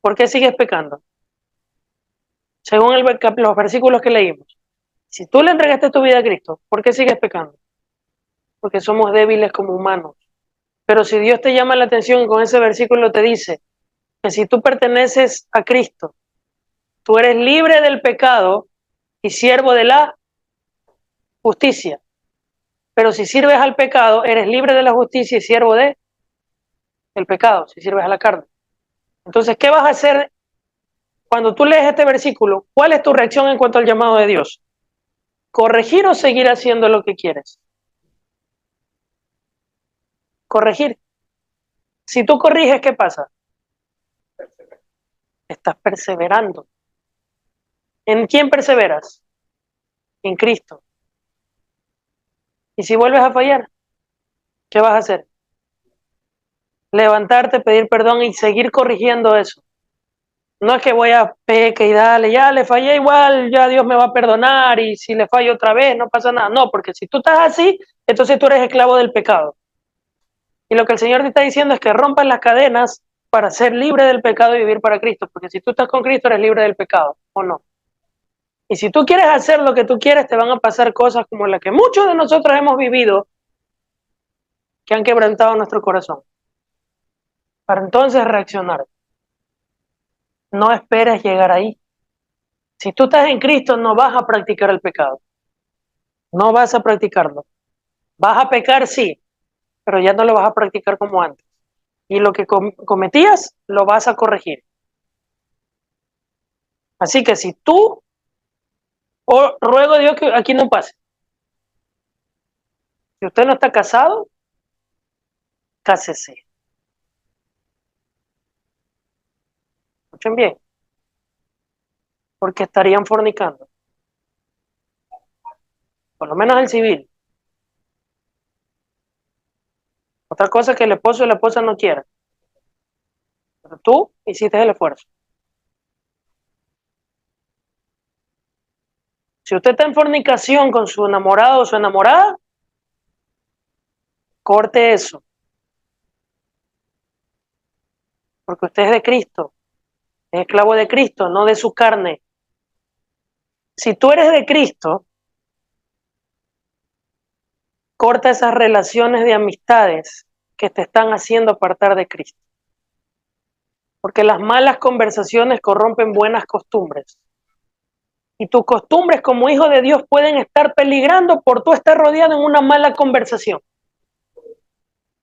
¿Por qué sigues pecando? Según los versículos que leímos. Si tú le entregaste tu vida a Cristo, ¿por qué sigues pecando? Porque somos débiles como humanos. Pero si Dios te llama la atención y con ese versículo te dice que si tú perteneces a Cristo, tú eres libre del pecado y siervo de la justicia. Pero si sirves al pecado, eres libre de la justicia y siervo de el pecado, si sirves a la carne. Entonces, ¿qué vas a hacer cuando tú lees este versículo? ¿Cuál es tu reacción en cuanto al llamado de Dios? ¿Corregir o seguir haciendo lo que quieres? Corregir. Si tú corriges, ¿qué pasa? Estás perseverando. ¿En quién perseveras? En Cristo. Y si vuelves a fallar, ¿qué vas a hacer? Levantarte, pedir perdón y seguir corrigiendo eso. No es que voy a pecar y dale, ya le fallé igual, ya Dios me va a perdonar y si le fallo otra vez no pasa nada. No, porque si tú estás así, entonces tú eres esclavo del pecado. Y lo que el Señor te está diciendo es que rompas las cadenas para ser libre del pecado y vivir para Cristo, porque si tú estás con Cristo eres libre del pecado, ¿o no? Y si tú quieres hacer lo que tú quieres, te van a pasar cosas como las que muchos de nosotros hemos vivido, que han quebrantado nuestro corazón. Para entonces reaccionar. No esperes llegar ahí. Si tú estás en Cristo, no vas a practicar el pecado. No vas a practicarlo. Vas a pecar, sí, pero ya no lo vas a practicar como antes. Y lo que cometías, lo vas a corregir. Así que si tú, ruego a Dios que aquí no pase. Si usted no está casado, cásese. Escuchen bien, porque estarían fornicando. Por lo menos el civil. Otra cosa es que el esposo y la esposa no quieran. Pero tú hiciste el esfuerzo. Si usted está en fornicación con su enamorado o su enamorada, corte eso. Porque usted es de Cristo. Es esclavo de Cristo, no de su carne. Si tú eres de Cristo, corta esas relaciones de amistades que te están haciendo apartar de Cristo. Porque las malas conversaciones corrompen buenas costumbres. Y tus costumbres como hijo de Dios pueden estar peligrando por tú estar rodeado en una mala conversación.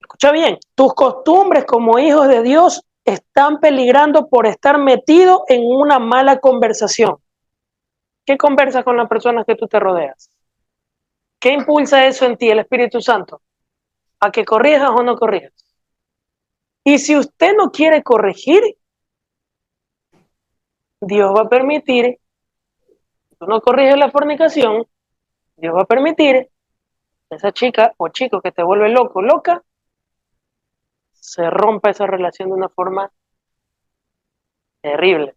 Escucha bien, tus costumbres como hijos de Dios están peligrando por estar metido en una mala conversación. ¿Qué conversas con las personas que tú te rodeas? ¿Qué impulsa eso en ti, el Espíritu Santo? ¿A que corrijas o no corrijas? Y si usted no quiere corregir, Dios va a permitir, si tú no corriges la fornicación, Dios va a permitir que esa chica o chico que te vuelve loco, loca, se rompa esa relación de una forma terrible.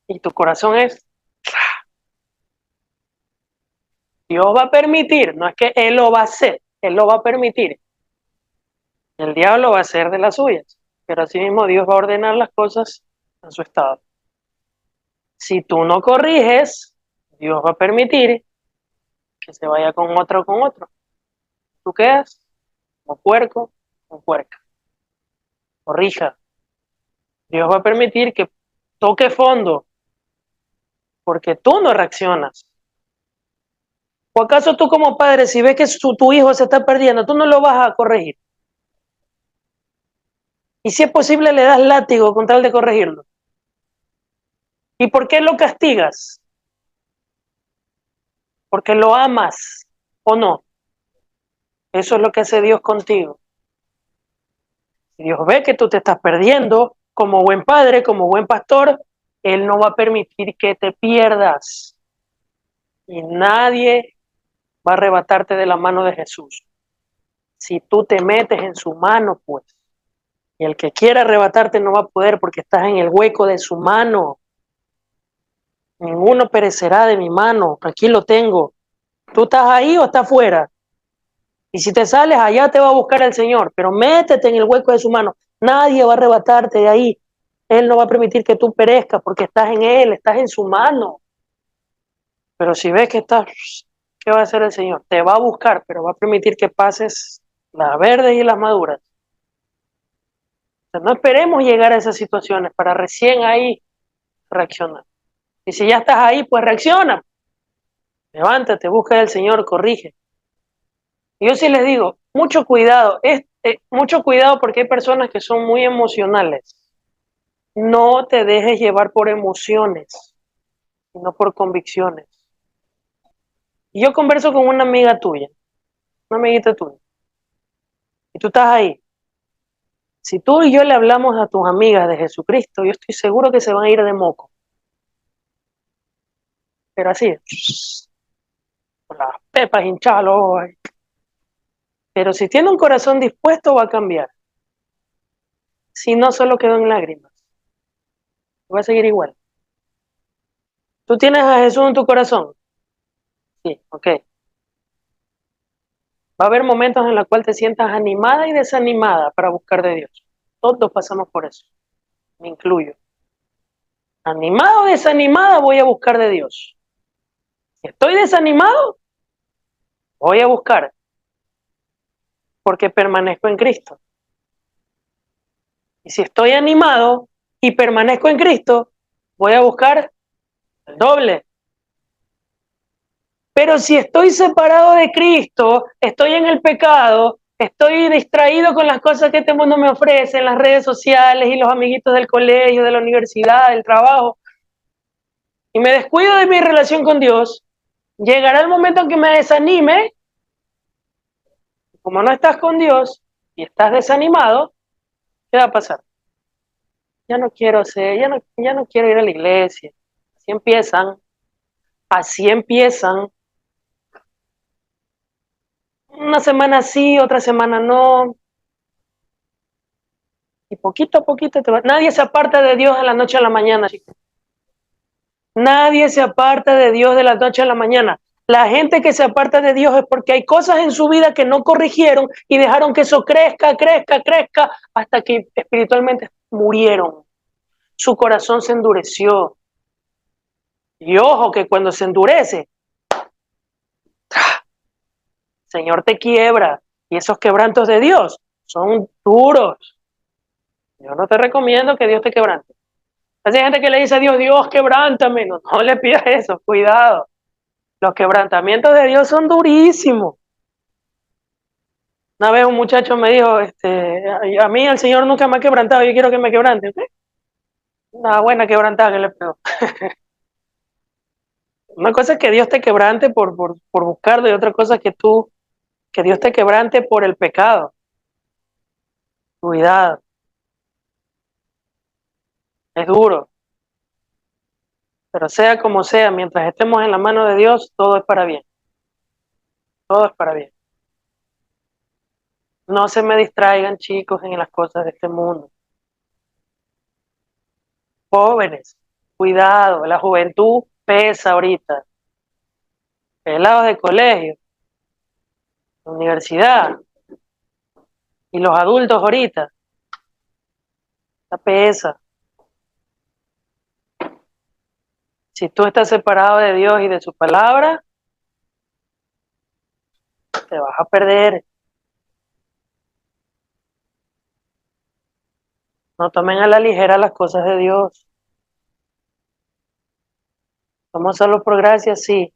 Y tu corazón es, Dios va a permitir, no es que Él lo va a hacer, Él lo va a permitir. El diablo va a hacer de las suyas, pero así mismo Dios va a ordenar las cosas en su estado. Si tú no corriges, Dios va a permitir que se vaya con otro o con otro. Tú quedas como puerco o puerca. Corrija. Dios va a permitir que toque fondo porque tú no reaccionas. ¿O acaso tú como padre, si ves que tu hijo se está perdiendo, tú no lo vas a corregir? Y si es posible, le das látigo con tal de corregirlo. ¿Y por qué lo castigas? Porque lo amas o no. Eso es lo que hace Dios contigo. Si Dios ve que tú te estás perdiendo como buen padre, como buen pastor, Él no va a permitir que te pierdas. Y nadie va a arrebatarte de la mano de Jesús. Si tú te metes en su mano, pues. Y el que quiera arrebatarte no va a poder porque estás en el hueco de su mano. Ninguno perecerá de mi mano. Aquí lo tengo. ¿Tú estás ahí o estás fuera? Y si te sales, allá te va a buscar el Señor. Pero métete en el hueco de su mano. Nadie va a arrebatarte de ahí. Él no va a permitir que tú perezcas porque estás en Él, estás en su mano. Pero si ves que estás, ¿qué va a hacer el Señor? Te va a buscar, pero va a permitir que pases las verdes y las maduras. O sea, no esperemos llegar a esas situaciones para recién ahí reaccionar. Y si ya estás ahí, pues reacciona. Levántate, busca al Señor, corrige. Y yo sí les digo, mucho cuidado porque hay personas que son muy emocionales. No te dejes llevar por emociones, sino por convicciones. Y yo converso con una amiga tuya, una amiguita tuya, y tú estás ahí. Si tú y yo le hablamos a tus amigas de Jesucristo, yo estoy seguro que se van a ir de moco. Pero así, con las pepas hinchadas, los ojos ahí. Pero si tiene un corazón dispuesto, va a cambiar. Si no, solo quedó en lágrimas. Va a seguir igual. ¿Tú tienes a Jesús en tu corazón? Sí, ok. Va a haber momentos en los cuales te sientas animada y desanimada para buscar de Dios. Todos pasamos por eso. Me incluyo. Animado o desanimada, voy a buscar de Dios. Si estoy desanimado, voy a buscar porque permanezco en Cristo. Y si estoy animado y permanezco en Cristo, voy a buscar el doble. Pero si estoy separado de Cristo, estoy en el pecado, estoy distraído con las cosas que este mundo me ofrece, en las redes sociales y los amiguitos del colegio, de la universidad, del trabajo, y me descuido de mi relación con Dios, llegará el momento en que me desanime. Como no estás con Dios y estás desanimado, ¿qué va a pasar? Ya no quiero ser, ya no quiero ir a la iglesia. Así empiezan, así empiezan. Una semana sí, otra semana no. Y poquito a poquito te va. Nadie se aparta de Dios de la noche a la mañana, chicos. Nadie se aparta de Dios de la noche a la mañana. La gente que se aparta de Dios es porque hay cosas en su vida que no corrigieron y dejaron que eso crezca, crezca, crezca, hasta que espiritualmente murieron. Su corazón se endureció. Y ojo que cuando se endurece, el Señor te quiebra. Y esos quebrantos de Dios son duros. Yo no te recomiendo que Dios te quebrante. Hay gente que le dice a Dios, Dios, quebrántame. No, no le pidas eso, cuidado. Los quebrantamientos de Dios son durísimos. Una vez un muchacho me dijo, a mí el Señor nunca me ha quebrantado, yo quiero que me quebrante. Una buena quebrantada que le pegó. Una cosa es que Dios te quebrante por buscarlo y otra cosa es que Dios te quebrante por el pecado. Cuidado, es duro. Pero sea como sea, mientras estemos en la mano de Dios, todo es para bien. Todo es para bien. No se me distraigan, chicos, en las cosas de este mundo. Jóvenes, cuidado, la juventud pesa ahorita. Pelados de colegio, universidad y los adultos ahorita. La pesa. Si tú estás separado de Dios y de su palabra, te vas a perder. No tomen a la ligera las cosas de Dios. Somos solo por gracia, sí.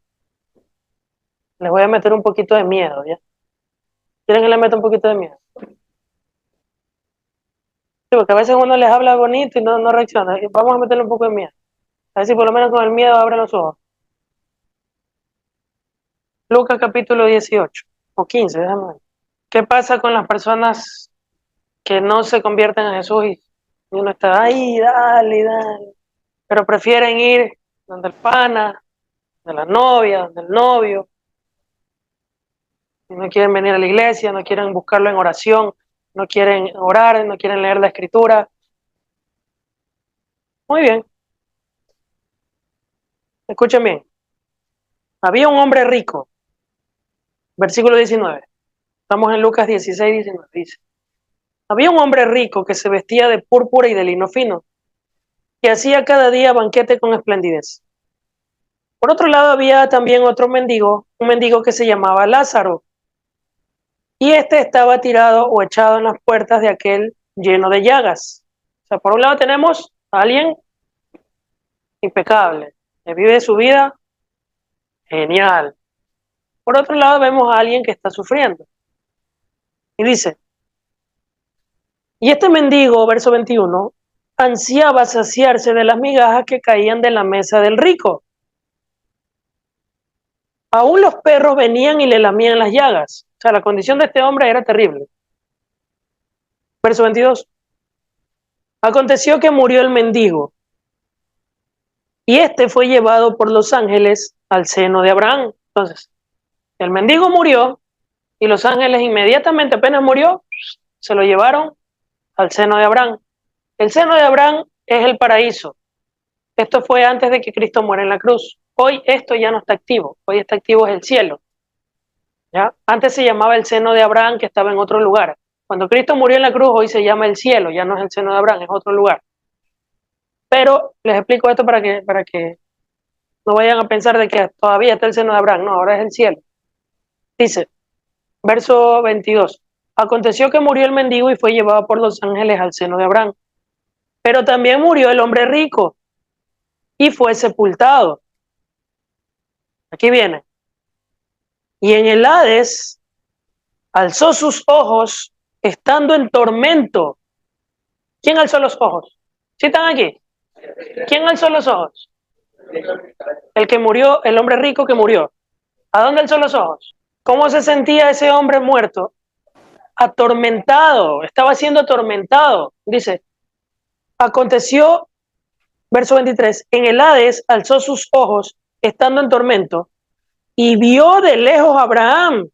Les voy a meter un poquito de miedo, ¿ya? ¿Quieren que les meta un poquito de miedo? Sí, porque a veces uno les habla bonito y no reacciona. Vamos a meterle un poco de miedo. A ver si por lo menos con el miedo abre los ojos. Lucas capítulo 18 o 15, déjame ver. ¿Qué pasa con las personas que no se convierten a Jesús y uno está ahí, dale, dale, pero prefieren ir donde el pana, de la novia, donde el novio, y no quieren venir a la iglesia, no quieren buscarlo en oración, no quieren orar, no quieren leer la escritura? Muy bien, escuchen bien. Había un hombre rico, versículo 19. Estamos en Lucas 16, 19, dice. Había un hombre rico que se vestía de púrpura y de lino fino, que hacía cada día banquete con esplendidez. Por otro lado, había también otro mendigo, un mendigo que se llamaba Lázaro, y este estaba tirado o echado en las puertas de aquel lleno de llagas. O sea, por un lado tenemos a alguien impecable, que vive su vida genial. Por otro lado, vemos a alguien que está sufriendo. Y dice, y este mendigo, verso 21, ansiaba saciarse de las migajas que caían de la mesa del rico. Aún los perros venían y le lamían las llagas. O sea, la condición de este hombre era terrible. Verso 22. Aconteció que murió el mendigo, y este fue llevado por los ángeles al seno de Abraham. Entonces, el mendigo murió, y los ángeles inmediatamente apenas murió, se lo llevaron al seno de Abraham. El seno de Abraham es el paraíso. Esto fue antes de que Cristo muera en la cruz. Hoy esto ya no está activo. Hoy está activo es el cielo. ¿Ya? Antes se llamaba el seno de Abraham, que estaba en otro lugar. Cuando Cristo murió en la cruz, hoy se llama el cielo, ya no es el seno de Abraham, es otro lugar. Pero les explico esto para que no vayan a pensar de que todavía está el seno de Abraham. No, ahora es el cielo. Dice, verso 22. Aconteció que murió el mendigo y fue llevado por los ángeles al seno de Abraham. Pero también murió el hombre rico y fue sepultado. Aquí viene. Y en el Hades alzó sus ojos estando en tormento. ¿Quién alzó los ojos? ¿Sí están aquí? ¿Quién alzó los ojos? El que murió, el hombre rico que murió. ¿A dónde alzó los ojos? ¿Cómo se sentía ese hombre muerto? Atormentado, estaba siendo atormentado. Dice, aconteció, verso 23, en el Hades alzó sus ojos estando en tormento y vio de lejos a Abraham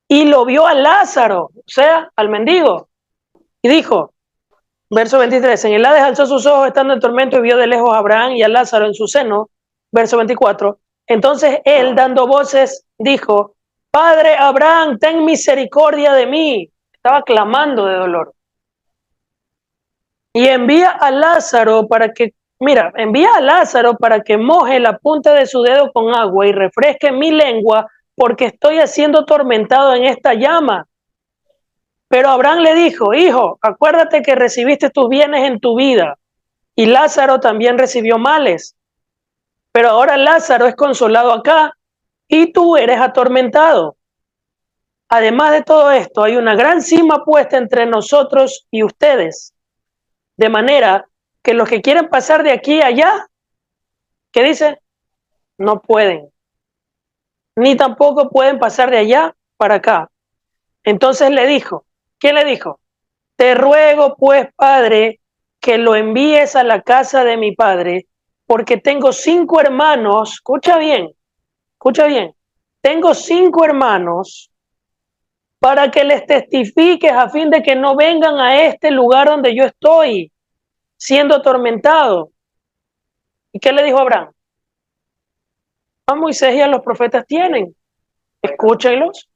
y lo vio a Lázaro, o sea, al mendigo, y dijo, verso 23, en el Hades alzó sus ojos estando en tormento y vio de lejos a Abraham y a Lázaro en su seno, verso 24, entonces él dando voces dijo, Padre Abraham, ten misericordia de mí, estaba clamando de dolor, y envía a Lázaro para que, mira, envía a Lázaro para que moje la punta de su dedo con agua y refresque mi lengua, porque estoy siendo atormentado en esta llama. Pero Abraham le dijo, hijo, acuérdate que recibiste tus bienes en tu vida, y Lázaro también recibió males. Pero ahora Lázaro es consolado acá, y tú eres atormentado. Además de todo esto, hay una gran cima puesta entre nosotros y ustedes, de manera que los que quieren pasar de aquí a allá, ¿qué dice? No pueden, ni tampoco pueden pasar de allá para acá. Entonces le dijo, ¿quién le dijo? Te ruego pues, Padre, que lo envíes a la casa de mi padre, porque tengo 5 hermanos, escucha bien, tengo 5 hermanos para que les testifiques a fin de que no vengan a este lugar donde yo estoy siendo atormentado. ¿Y qué le dijo Abraham? A Moisés y a los profetas tienen, escúchenlos.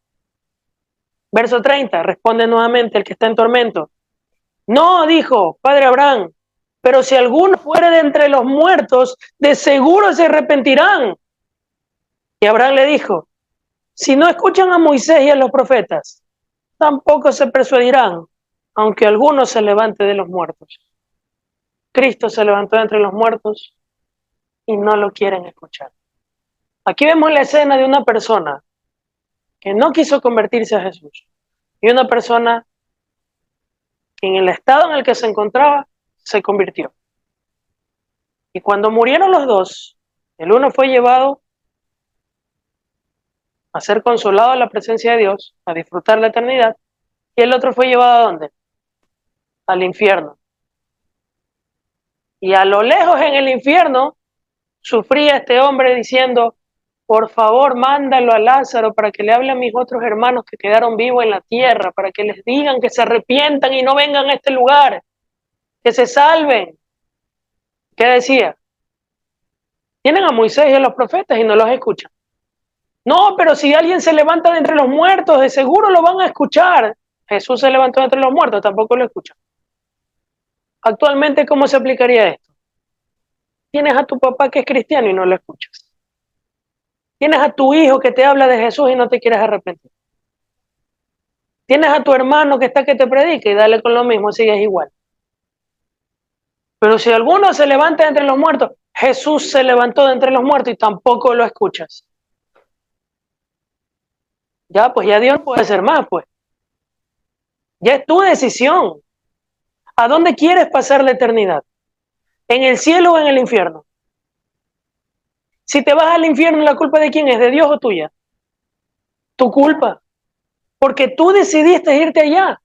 Verso 30, responde nuevamente el que está en tormento. No, dijo Padre Abraham, pero si alguno fuere de entre los muertos, de seguro se arrepentirán. Y Abraham le dijo, si no escuchan a Moisés y a los profetas, tampoco se persuadirán, aunque alguno se levante de los muertos. Cristo se levantó de entre los muertos y no lo quieren escuchar. Aquí vemos la escena de una persona que no quiso convertirse a Jesús y una persona que en el estado en el que se encontraba se convirtió. Y cuando murieron los dos, el uno fue llevado a ser consolado en la presencia de Dios, a disfrutar la eternidad, y el otro fue llevado ¿a dónde? Al infierno. Y a lo lejos en el infierno sufría este hombre diciendo, por favor, mándalo a Lázaro para que le hable a mis otros hermanos que quedaron vivos en la tierra, para que les digan que se arrepientan y no vengan a este lugar, que se salven. ¿Qué decía? Tienen a Moisés y a los profetas y no los escuchan. No, pero si alguien se levanta de entre los muertos, de seguro lo van a escuchar. Jesús se levantó de entre los muertos, tampoco lo escuchan. Actualmente, ¿cómo se aplicaría esto? Tienes a tu papá que es cristiano y no lo escuchas. Tienes a tu hijo que te habla de Jesús y no te quieres arrepentir. Tienes a tu hermano que está que te predica y dale con lo mismo, sigues igual. Pero si alguno se levanta de entre los muertos, Jesús se levantó de entre los muertos y tampoco lo escuchas. Ya, pues ya Dios no puede hacer más, pues. Ya es tu decisión. ¿A dónde quieres pasar la eternidad? ¿En el cielo o en el infierno? Si te vas al infierno, ¿la culpa de quién es? ¿De Dios o tuya? Tu culpa. Porque tú decidiste irte allá.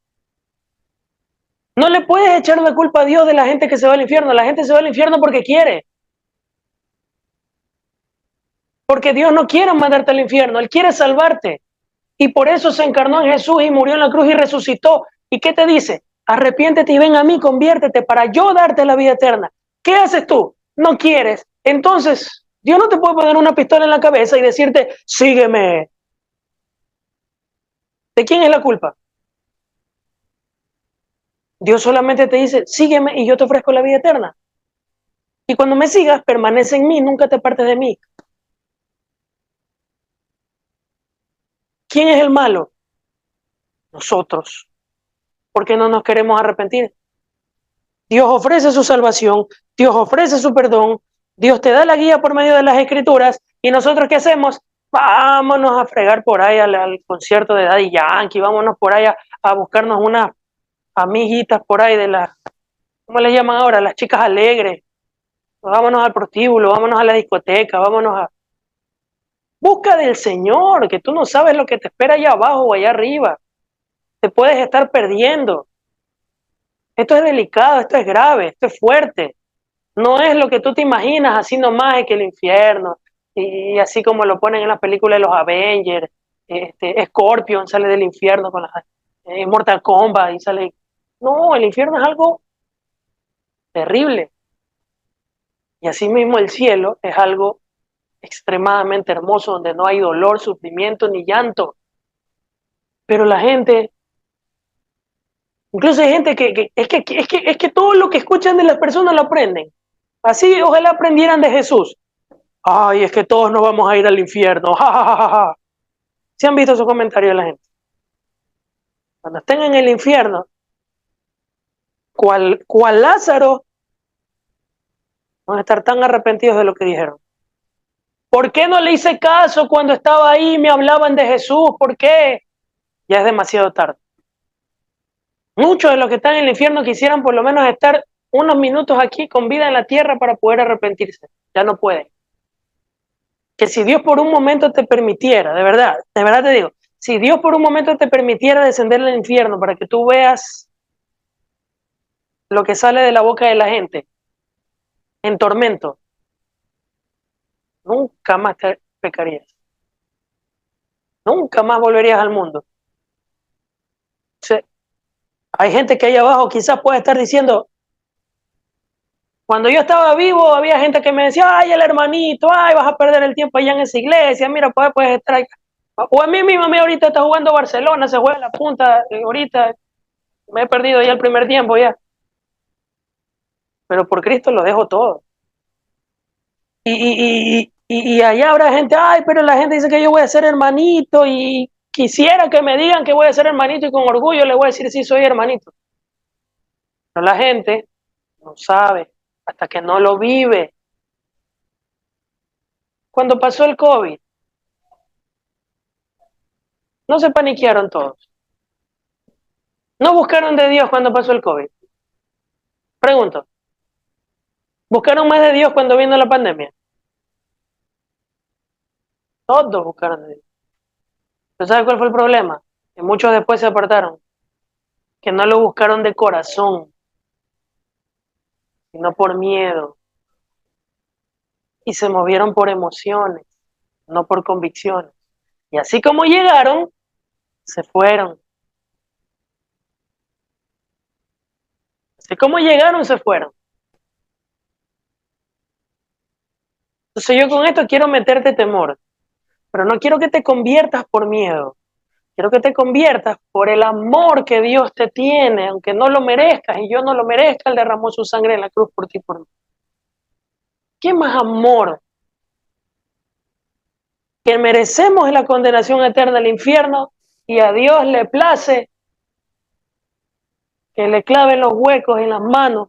No le puedes echar la culpa a Dios de la gente que se va al infierno. La gente se va al infierno porque quiere. Porque Dios no quiere mandarte al infierno. Él quiere salvarte. Y por eso se encarnó en Jesús y murió en la cruz y resucitó. ¿Y qué te dice? Arrepiéntete y ven a mí, conviértete para yo darte la vida eterna. ¿Qué haces tú? No quieres. Entonces, Dios no te puede poner una pistola en la cabeza y decirte, sígueme. ¿De quién es la culpa? Dios solamente te dice, sígueme y yo te ofrezco la vida eterna. Y cuando me sigas, permanece en mí, nunca te apartes de mí. ¿Quién es el malo? Nosotros. ¿Por qué no nos queremos arrepentir? Dios ofrece su salvación, Dios ofrece su perdón, Dios te da la guía por medio de las escrituras, y nosotros ¿qué hacemos? Vámonos a fregar por ahí al concierto de Daddy Yankee, vámonos por ahí a buscarnos unas amiguitas por ahí de las, ¿cómo le llaman ahora? Las chicas alegres. Vámonos al prostíbulo, vámonos a la discoteca, vámonos a... Busca del Señor, que tú no sabes lo que te espera allá abajo o allá arriba. Te puedes estar perdiendo. Esto es delicado, esto es grave, esto es fuerte. No es lo que tú te imaginas, así nomás es que el infierno, y así como lo ponen en las películas de los Avengers, Scorpion sale del infierno con la Mortal Kombat y sale... No, el infierno es algo terrible. Y así mismo el cielo es algo extremadamente hermoso, donde no hay dolor, sufrimiento ni llanto. Pero la gente, incluso hay gente que todo lo que escuchan de las personas lo aprenden. Así ojalá aprendieran de Jesús. Ay, es que todos nos vamos a ir al infierno. Ja, ja, ja, ja, ja. ¿Sí han visto esos comentarios de la gente? Cuando estén en el infierno, cual Lázaro, van a estar tan arrepentidos de lo que dijeron. ¿Por qué no le hice caso cuando estaba ahí y me hablaban de Jesús? ¿Por qué? Ya es demasiado tarde. Muchos de los que están en el infierno quisieran por lo menos estar unos minutos aquí con vida en la tierra para poder arrepentirse. Ya no pueden. Que si Dios por un momento te permitiera, de verdad te digo, si Dios por un momento te permitiera descender al infierno para que tú veas lo que sale de la boca de la gente en tormento, nunca más te pecarías. Nunca más volverías al mundo. O sea, hay gente que ahí abajo quizás puede estar diciendo, cuando yo estaba vivo había gente que me decía, ay, el hermanito, ay, vas a perder el tiempo allá en esa iglesia, mira, puedes estar ahí. O a mí mismo, a mí ahorita está jugando Barcelona, se juega en la punta, ahorita me he perdido ya el primer tiempo ya. Pero por Cristo lo dejo todo. Y allá habrá gente, ay, pero la gente dice que yo voy a ser hermanito y quisiera que me digan que voy a ser hermanito y con orgullo le voy a decir sí, soy hermanito. Pero la gente no sabe hasta que no lo vive. Cuando pasó el COVID, no se paniquearon todos. No buscaron de Dios cuando pasó el COVID. Pregunto, ¿Buscaron más de Dios cuando vino la pandemia? Todos buscaron de Dios. ¿Pero sabe cuál fue el problema? Que muchos después se apartaron, que no lo buscaron de corazón, sino por miedo, y se movieron por emociones, no por convicciones. Y así como llegaron, se fueron. Así como llegaron, se fueron. Entonces yo con esto quiero meterte temor, pero no quiero que te conviertas por miedo. Quiero que te conviertas por el amor que Dios te tiene, aunque no lo merezcas y yo no lo merezca, Él derramó su sangre en la cruz por ti y por mí. ¿Qué más amor? Que merecemos la condenación eterna al infierno y a Dios le place que le claven los huecos en las manos.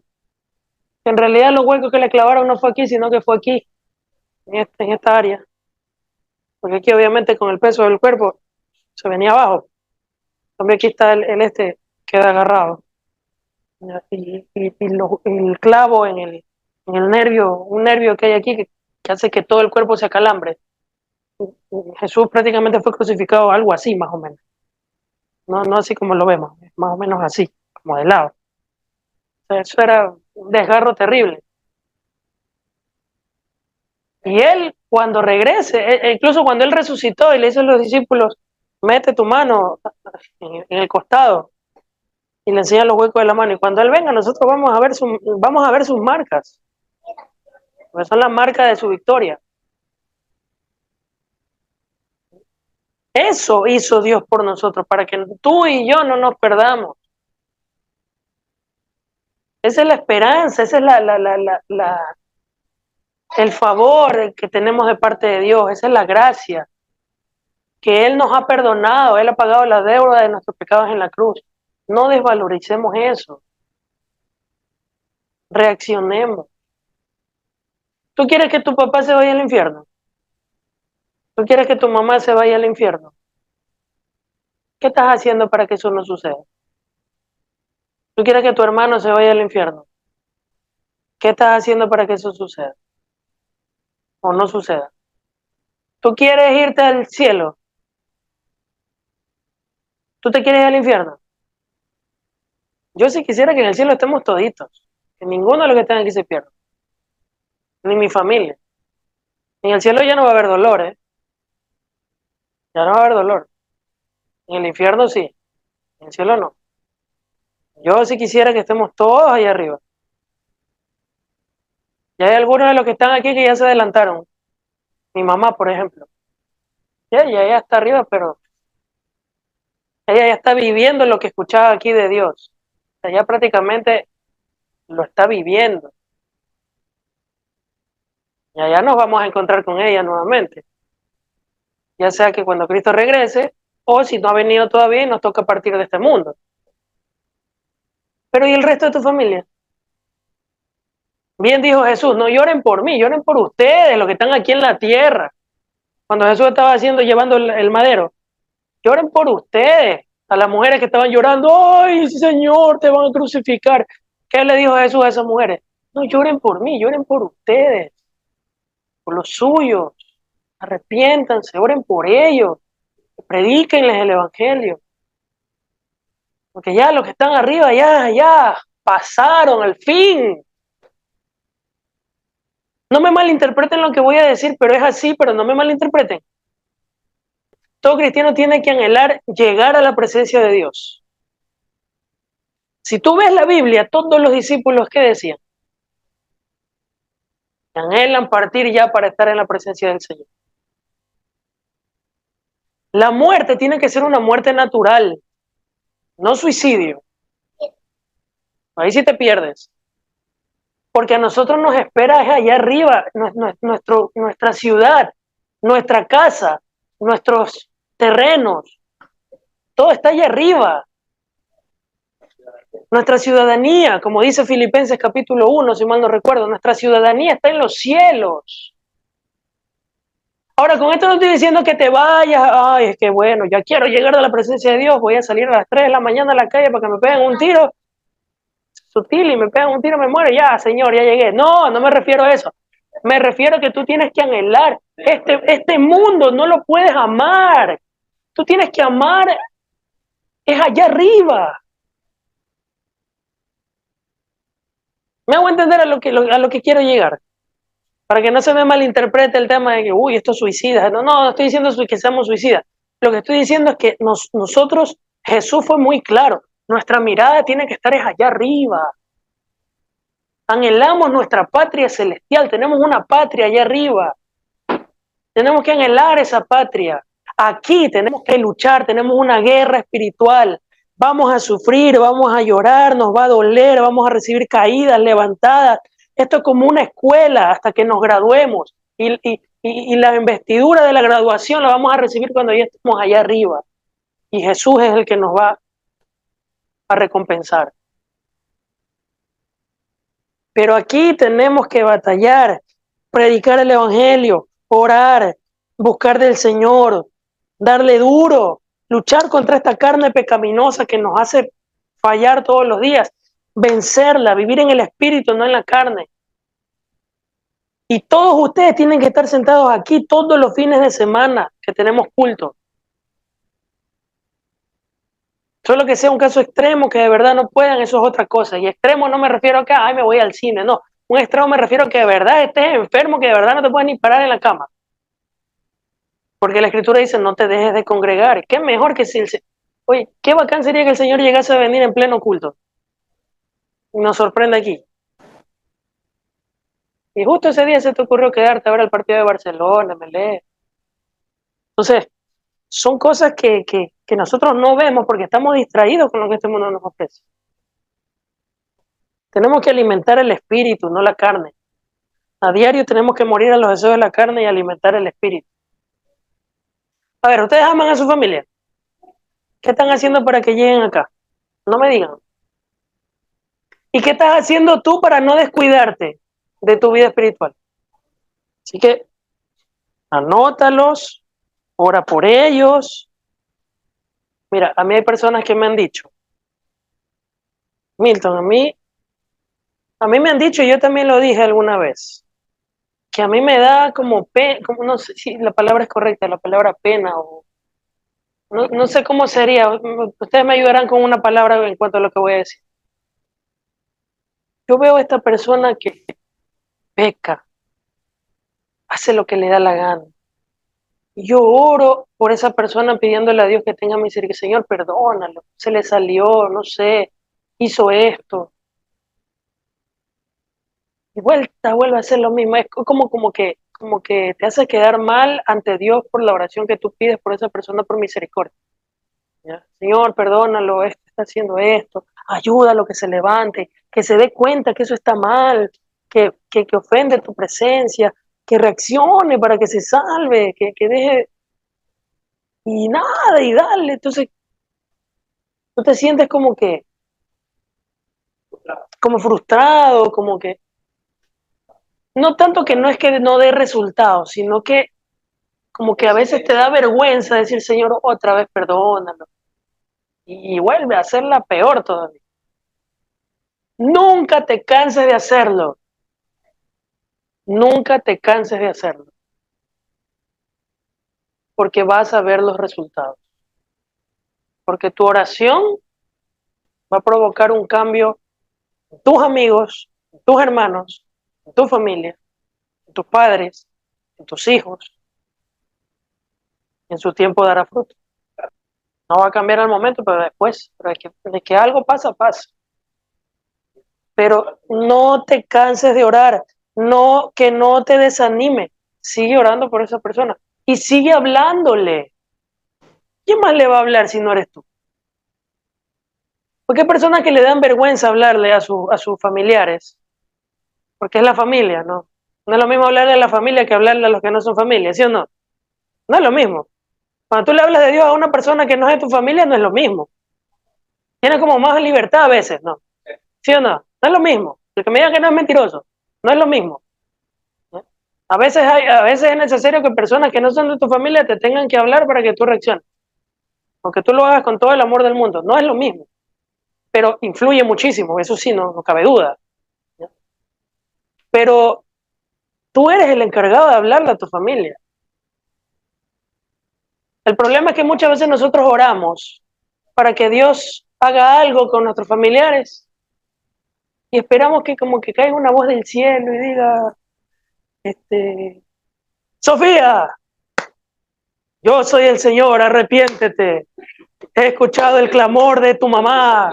Que en realidad los huecos que le clavaron no fue aquí, sino que fue aquí, en esta área. Porque aquí obviamente con el peso del cuerpo se venía abajo. También aquí está el queda agarrado. El clavo en el nervio, un nervio que hay aquí que hace que todo el cuerpo se acalambre. Jesús prácticamente fue crucificado algo así, más o menos. No, no así como lo vemos, más o menos así, como de lado. O sea, eso era un desgarro terrible. Y él, cuando regrese, incluso cuando él resucitó y le dice a los discípulos, mete tu mano en el costado y le enseña los huecos de la mano. Y cuando él venga, nosotros vamos a ver sus marcas, porque son las marcas de su victoria. Eso hizo Dios por nosotros, para que tú y yo no nos perdamos. Esa es la esperanza, ese es el favor que tenemos de parte de Dios, esa es la gracia, que Él nos ha perdonado, Él ha pagado la deuda de nuestros pecados en la cruz. No desvaloricemos eso, reaccionemos. ¿Tú quieres que tu papá se vaya al infierno? ¿Tú quieres que tu mamá se vaya al infierno? ¿Qué estás haciendo para que eso no suceda? ¿Tú quieres que tu hermano se vaya al infierno? ¿Qué estás haciendo para que eso suceda o no suceda? ¿Tú quieres irte al cielo? ¿Tú te quieres ir al infierno? Yo sí quisiera que en el cielo estemos toditos, que ninguno de los que están aquí se pierda, ni mi familia. En el cielo ya no va a haber dolor, ¿eh? Ya no va a haber dolor. En el infierno sí, en el cielo no. Yo sí quisiera que estemos todos ahí arriba. Y hay algunos de los que están aquí que ya se adelantaron. Mi mamá, por ejemplo. Ella ya está arriba, pero ella ya está viviendo lo que escuchaba aquí de Dios. Ella prácticamente lo está viviendo. Y allá nos vamos a encontrar con ella nuevamente. Ya sea que cuando Cristo regrese, o si no ha venido todavía y nos toca partir de este mundo. Pero ¿y el resto de tu familia? Bien dijo Jesús, no lloren por mí, lloren por ustedes, los que están aquí en la tierra. Cuando Jesús estaba llevando el madero, lloren por ustedes. A las mujeres que estaban llorando, ay Señor, te van a crucificar. ¿Qué le dijo Jesús a esas mujeres? No lloren por mí, lloren por ustedes, por los suyos. Arrepiéntanse, oren por ellos, predíquenles el evangelio. Porque ya los que están arriba, ya pasaron al fin. No me malinterpreten lo que voy a decir, pero es así, pero no me malinterpreten. Todo cristiano tiene que anhelar llegar a la presencia de Dios. Si tú ves la Biblia, todos los discípulos, ¿qué decían? Anhelan partir ya para estar en la presencia del Señor. La muerte tiene que ser una muerte natural, no suicidio. Ahí sí te pierdes. Porque a nosotros nos espera allá arriba, nuestra ciudad, nuestra casa, nuestros terrenos. Todo está allá arriba. Nuestra ciudadanía, como dice Filipenses capítulo 1, si mal no recuerdo, nuestra ciudadanía está en los cielos. Ahora, con esto no estoy diciendo que te vayas, ay, es que bueno, ya quiero llegar a la presencia de Dios, voy a salir a las 3 de la mañana a la calle para que me peguen un tiro. sutil y me pegan un tiro, me muero, ya, Señor, ya llegué. No, no me refiero a eso. Me refiero a que tú tienes que anhelar. Este mundo no lo puedes amar. Tú tienes que amar, es allá arriba. Me hago entender a lo que quiero llegar. Para que no se me malinterprete el tema de que, uy, esto es suicida. No, no, no estoy diciendo que seamos suicidas. Lo que estoy diciendo es que nosotros, Jesús fue muy claro, nuestra mirada tiene que estar es allá arriba. Anhelamos nuestra patria celestial, tenemos una patria allá arriba. Tenemos que anhelar esa patria. Aquí tenemos que luchar, tenemos una guerra espiritual. Vamos a sufrir, vamos a llorar, nos va a doler, vamos a recibir caídas, levantadas. Esto es como una escuela hasta que nos graduemos. Y la investidura de la graduación la vamos a recibir cuando ya estemos allá arriba. Y Jesús es el que nos va a recompensar. Pero aquí tenemos que batallar, predicar el evangelio, orar, buscar del Señor, darle duro, luchar contra esta carne pecaminosa que nos hace fallar todos los días, vencerla, vivir en el espíritu, no en la carne. Y todos ustedes tienen que estar sentados aquí todos los fines de semana que tenemos culto. Solo que sea un caso extremo que de verdad no puedan, eso es otra cosa. Y extremo no me refiero a que, ay, me voy al cine, no. Un extremo me refiero a que de verdad estés enfermo, que de verdad no te puedes ni parar en la cama. Porque la Escritura dice, no te dejes de congregar. ¿Qué mejor que si Oye, qué bacán sería que el Señor llegase a venir en pleno culto y nos sorprenda aquí. Y justo ese día se te ocurrió quedarte a ver el partido de Barcelona, Melé. Entonces, son cosas que nosotros no vemos porque estamos distraídos con lo que este mundo nos ofrece. Tenemos que alimentar el espíritu, no la carne. A diario tenemos que morir a los deseos de la carne y alimentar el espíritu. A ver, ¿ustedes aman a su familia? ¿Qué están haciendo para que lleguen acá? No me digan. ¿Y qué estás haciendo tú para no descuidarte de tu vida espiritual? Así que anótalos, ora por ellos. Mira, a mí hay personas que me han dicho, Milton, a mí me han dicho, y yo también lo dije alguna vez, que a mí me da como como no sé si la palabra es correcta, la palabra pena, o no sé cómo sería, ustedes me ayudarán con una palabra en cuanto a lo que voy a decir. Yo veo a esta persona que peca, hace lo que le da la gana. Yo oro por esa persona pidiéndole a Dios que tenga misericordia. Señor, perdónalo, se le salió, no sé, hizo esto. Y vuelve a hacer lo mismo. Es como que te hace quedar mal ante Dios por la oración que tú pides por esa persona por misericordia. ¿Ya? Señor, perdónalo, este está haciendo esto, ayúdalo que se levante, que se dé cuenta que eso está mal, que ofende tu presencia, que reaccione para que se salve, que deje, y nada, y dale. Entonces, tú te sientes como frustrado, como que, no tanto que no es que no dé resultados, sino que como que a veces te da vergüenza decir, Señor, otra vez perdónalo. Y vuelve a hacerla peor todavía. Nunca te canses de hacerlo. Nunca te canses de hacerlo. Porque vas a ver los resultados. Porque tu oración va a provocar un cambio en tus amigos, en tus hermanos, en tu familia, en tus padres, en tus hijos. En su tiempo dará fruto. No va a cambiar al momento, pero después, pero de que algo pasa, pasa. Pero no te canses de orar, no, que no te desanime, sigue orando por esa persona y sigue hablándole. ¿Quién más le va a hablar si no eres tú? Porque hay personas que le dan vergüenza hablarle a sus familiares, porque es la familia, ¿no? No es lo mismo hablarle a la familia que hablarle a los que no son familia, ¿sí o no? No es lo mismo. Cuando tú le hablas de Dios a una persona que no es de tu familia, no es lo mismo. Tiene como más libertad a veces, ¿no? ¿Sí o no? No es lo mismo. El que me diga que no es mentiroso, no es lo mismo. ¿Eh? A veces es necesario que personas que no son de tu familia te tengan que hablar para que tú reacciones. Aunque tú lo hagas con todo el amor del mundo, no es lo mismo. pero influye muchísimo, eso sí, no cabe duda. ¿Ya? Pero tú eres el encargado de hablarle a tu familia. El problema es que muchas veces nosotros oramos para que Dios haga algo con nuestros familiares y esperamos que como que caiga una voz del cielo y diga, Sofía, yo soy el Señor, arrepiéntete. He escuchado el clamor de tu mamá.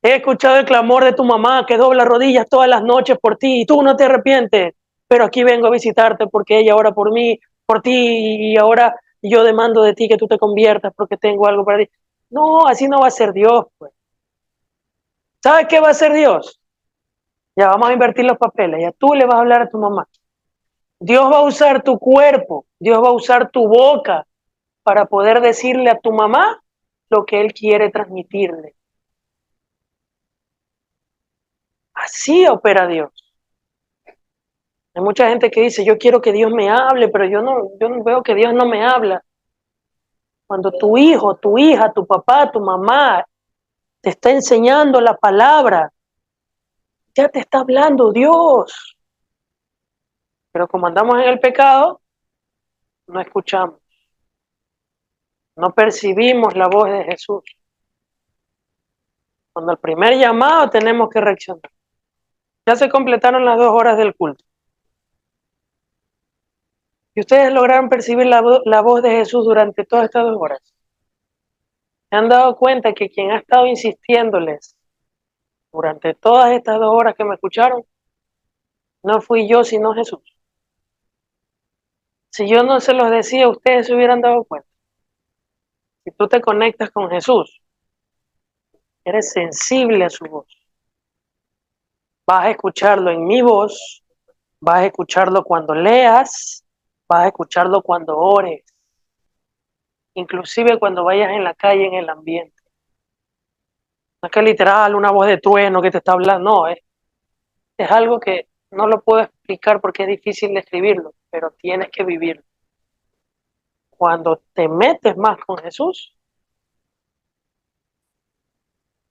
He escuchado el clamor de tu mamá que dobla rodillas todas las noches por ti y tú no te arrepientes. Pero aquí vengo a visitarte porque ella ora por mí, por ti y ahora yo demando de ti que tú te conviertas porque tengo algo para ti. No, así no va a ser Dios, pues. ¿Sabes qué va a hacer Dios? Ya vamos a invertir los papeles. Ya tú le vas a hablar a tu mamá. Dios va a usar tu cuerpo, Dios va a usar tu boca para poder decirle a tu mamá lo que Él quiere transmitirle. Así opera Dios. Hay mucha gente que dice, yo quiero que Dios me hable, pero yo no veo que Dios no me habla. Cuando tu hijo, tu hija, tu papá, tu mamá te está enseñando la palabra, ya te está hablando Dios. Pero como andamos en el pecado, no escuchamos, no percibimos la voz de Jesús. Cuando el primer llamado tenemos que reaccionar. Ya se completaron las 2 horas del culto. Y ustedes lograron percibir la voz de Jesús durante todas estas 2 horas. Se han dado cuenta que quien ha estado insistiéndoles durante todas estas 2 horas que me escucharon, no fui yo, sino Jesús. Si yo no se los decía, ustedes se hubieran dado cuenta. Si tú te conectas con Jesús, eres sensible a su voz. Vas a escucharlo en mi voz, vas a escucharlo cuando leas, vas a escucharlo cuando ores, inclusive cuando vayas en la calle, en el ambiente. No es que literal una voz de trueno que te está hablando, no, es algo que no lo puedo explicar porque es difícil describirlo, pero tienes que vivirlo. Cuando te metes más con Jesús,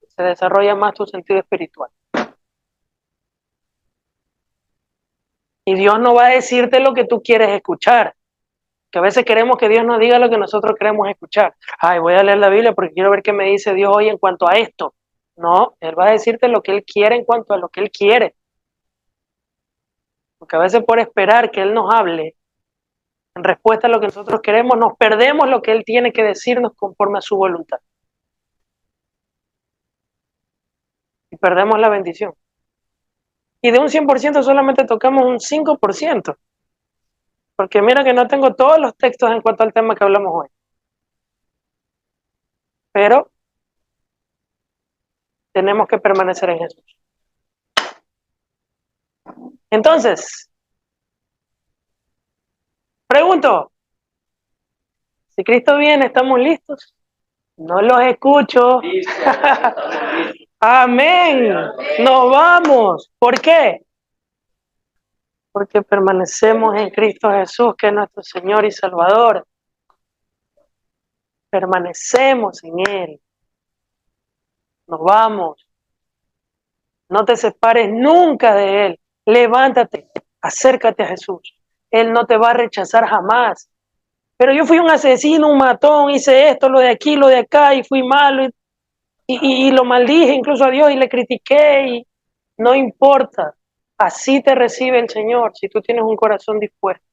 se desarrolla más tu sentido espiritual. Y Dios no va a decirte lo que tú quieres escuchar, que a veces queremos que Dios nos diga lo que nosotros queremos escuchar. Ay, voy a leer la Biblia porque quiero ver qué me dice Dios hoy en cuanto a esto. No, Él va a decirte lo que Él quiere en cuanto a lo que Él quiere. Porque a veces por esperar que Él nos hable en respuesta a lo que nosotros queremos, nos perdemos lo que Él tiene que decirnos conforme a su voluntad. Y perdemos la bendición. Y de un 100% solamente tocamos un 5%. Porque mira que no tengo todos los textos en cuanto al tema que hablamos hoy. Pero tenemos que permanecer en Jesús. Entonces, pregunto, si Cristo viene, ¿estamos listos? No los escucho. Amén. Nos vamos. ¿Por qué? Porque permanecemos en Cristo Jesús, que es nuestro Señor y Salvador. Permanecemos en Él. Nos vamos. No te separes nunca de Él. Levántate, acércate a Jesús. Él no te va a rechazar jamás. Pero yo fui un asesino, un matón, hice esto, lo de aquí, lo de acá, y fui malo, y lo maldije incluso a Dios y le critiqué, y no importa. Así te recibe el Señor si tú tienes un corazón dispuesto.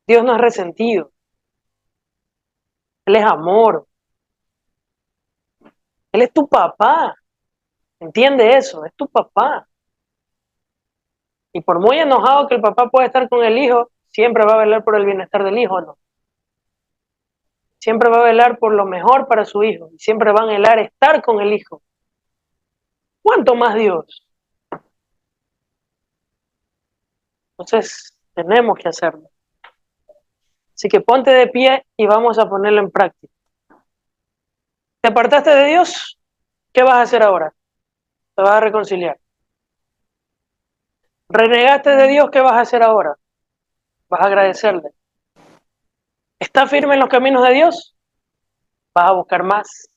Dios no es resentido. Él es amor. Él es tu papá. Entiende eso, es tu papá. Y por muy enojado que el papá pueda estar con el hijo, siempre va a velar por el bienestar del hijo, ¿no? Siempre va a velar por lo mejor para su hijo. Y siempre va a anhelar estar con el hijo. ¿Cuánto más Dios? Entonces, tenemos que hacerlo. Así que ponte de pie y vamos a ponerlo en práctica. ¿Te apartaste de Dios? ¿Qué vas a hacer ahora? Te vas a reconciliar. ¿Renegaste de Dios? ¿Qué vas a hacer ahora? Vas a agradecerle. ¿Estás firme en los caminos de Dios? Vas a buscar más.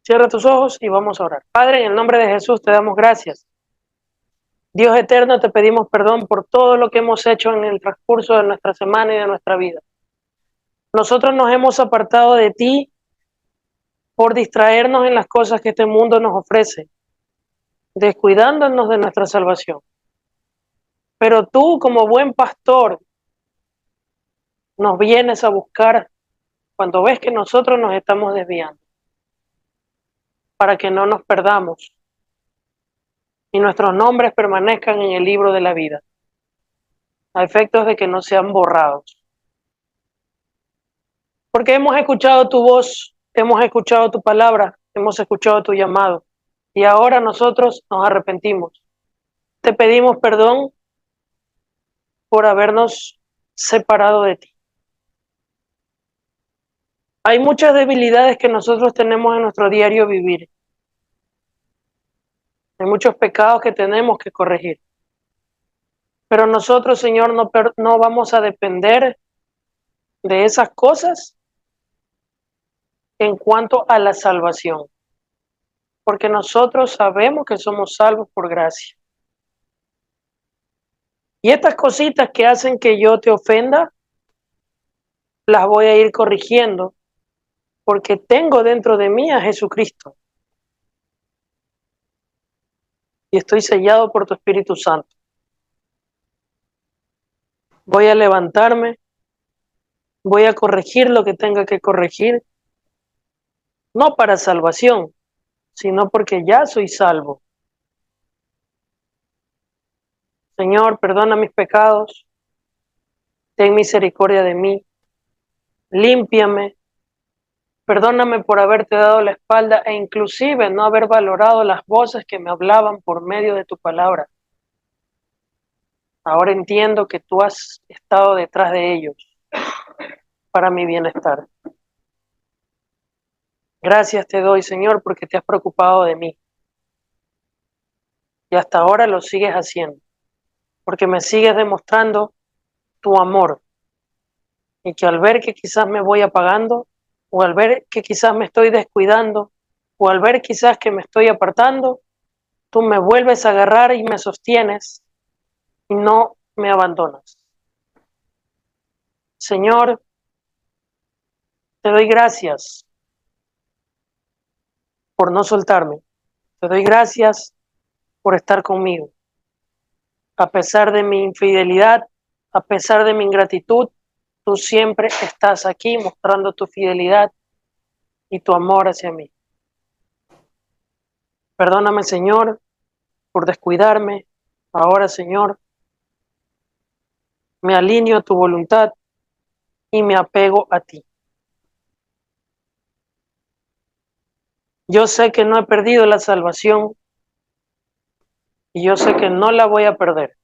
Cierra tus ojos y vamos a orar. Padre, en el nombre de Jesús te damos gracias. Dios eterno, te pedimos perdón por todo lo que hemos hecho en el transcurso de nuestra semana y de nuestra vida. Nosotros nos hemos apartado de ti por distraernos en las cosas que este mundo nos ofrece, descuidándonos de nuestra salvación. Pero tú, como buen pastor, nos vienes a buscar cuando ves que nosotros nos estamos desviando, para que no nos perdamos y nuestros nombres permanezcan en el libro de la vida, a efectos de que no sean borrados. Porque hemos escuchado tu voz, hemos escuchado tu palabra, hemos escuchado tu llamado, y ahora nosotros nos arrepentimos. Te pedimos perdón por habernos separado de ti. Hay muchas debilidades que nosotros tenemos en nuestro diario vivir. Hay muchos pecados que tenemos que corregir. Pero nosotros, Señor, no vamos a depender de esas cosas en cuanto a la salvación. Porque nosotros sabemos que somos salvos por gracia. Y estas cositas que hacen que yo te ofenda, las voy a ir corrigiendo porque tengo dentro de mí a Jesucristo y estoy sellado por tu Espíritu Santo. Voy a levantarme, voy a corregir lo que tenga que corregir, no para salvación, sino porque ya soy salvo. Señor, perdona mis pecados, ten misericordia de mí, límpiame, perdóname por haberte dado la espalda e inclusive no haber valorado las voces que me hablaban por medio de tu palabra. Ahora entiendo que tú has estado detrás de ellos para mi bienestar. Gracias te doy, Señor, porque te has preocupado de mí. Y hasta ahora lo sigues haciendo, porque me sigues demostrando tu amor. Y que al ver que quizás me voy apagando, o al ver que quizás me estoy descuidando, o al ver quizás que me estoy apartando, tú me vuelves a agarrar y me sostienes y no me abandonas. Señor, te doy gracias por no soltarme. Te doy gracias por estar conmigo. A pesar de mi infidelidad, a pesar de mi ingratitud, tú siempre estás aquí mostrando tu fidelidad y tu amor hacia mí. Perdóname, Señor, por descuidarme. Ahora, Señor, me alineo a tu voluntad y me apego a ti. Yo sé que no he perdido la salvación y yo sé que no la voy a perder.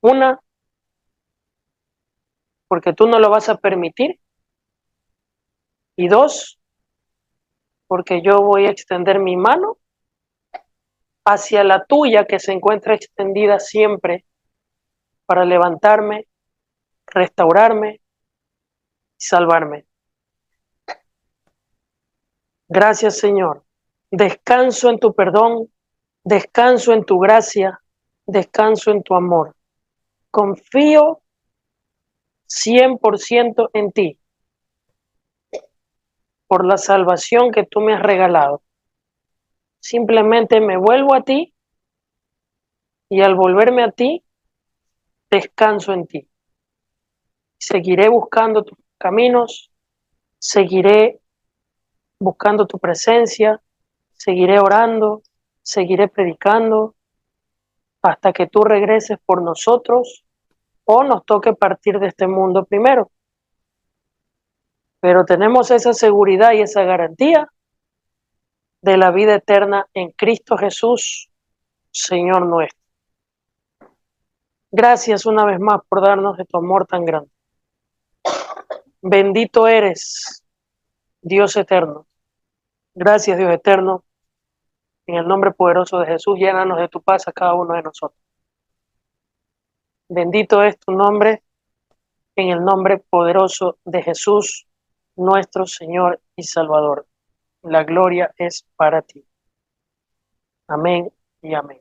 Una, porque tú no lo vas a permitir. Y dos, porque yo voy a extender mi mano hacia la tuya que se encuentra extendida siempre para levantarme, restaurarme y salvarme. Gracias, Señor. Descanso en tu perdón, descanso en tu gracia, descanso en tu amor. Confío 100% en ti por la salvación que tú me has regalado. Simplemente me vuelvo a ti y al volverme a ti, descanso en ti. Seguiré buscando tus caminos, seguiré buscando tu presencia, seguiré orando, seguiré predicando hasta que tú regreses por nosotros o nos toque partir de este mundo primero. Pero tenemos esa seguridad y esa garantía de la vida eterna en Cristo Jesús, Señor nuestro. Gracias una vez más por darnos de tu amor tan grande. Bendito eres, Dios eterno. Gracias, Dios eterno. En el nombre poderoso de Jesús, llénanos de tu paz a cada uno de nosotros. Bendito es tu nombre, en el nombre poderoso de Jesús, nuestro Señor y Salvador. la gloria es para ti. Amén y amén.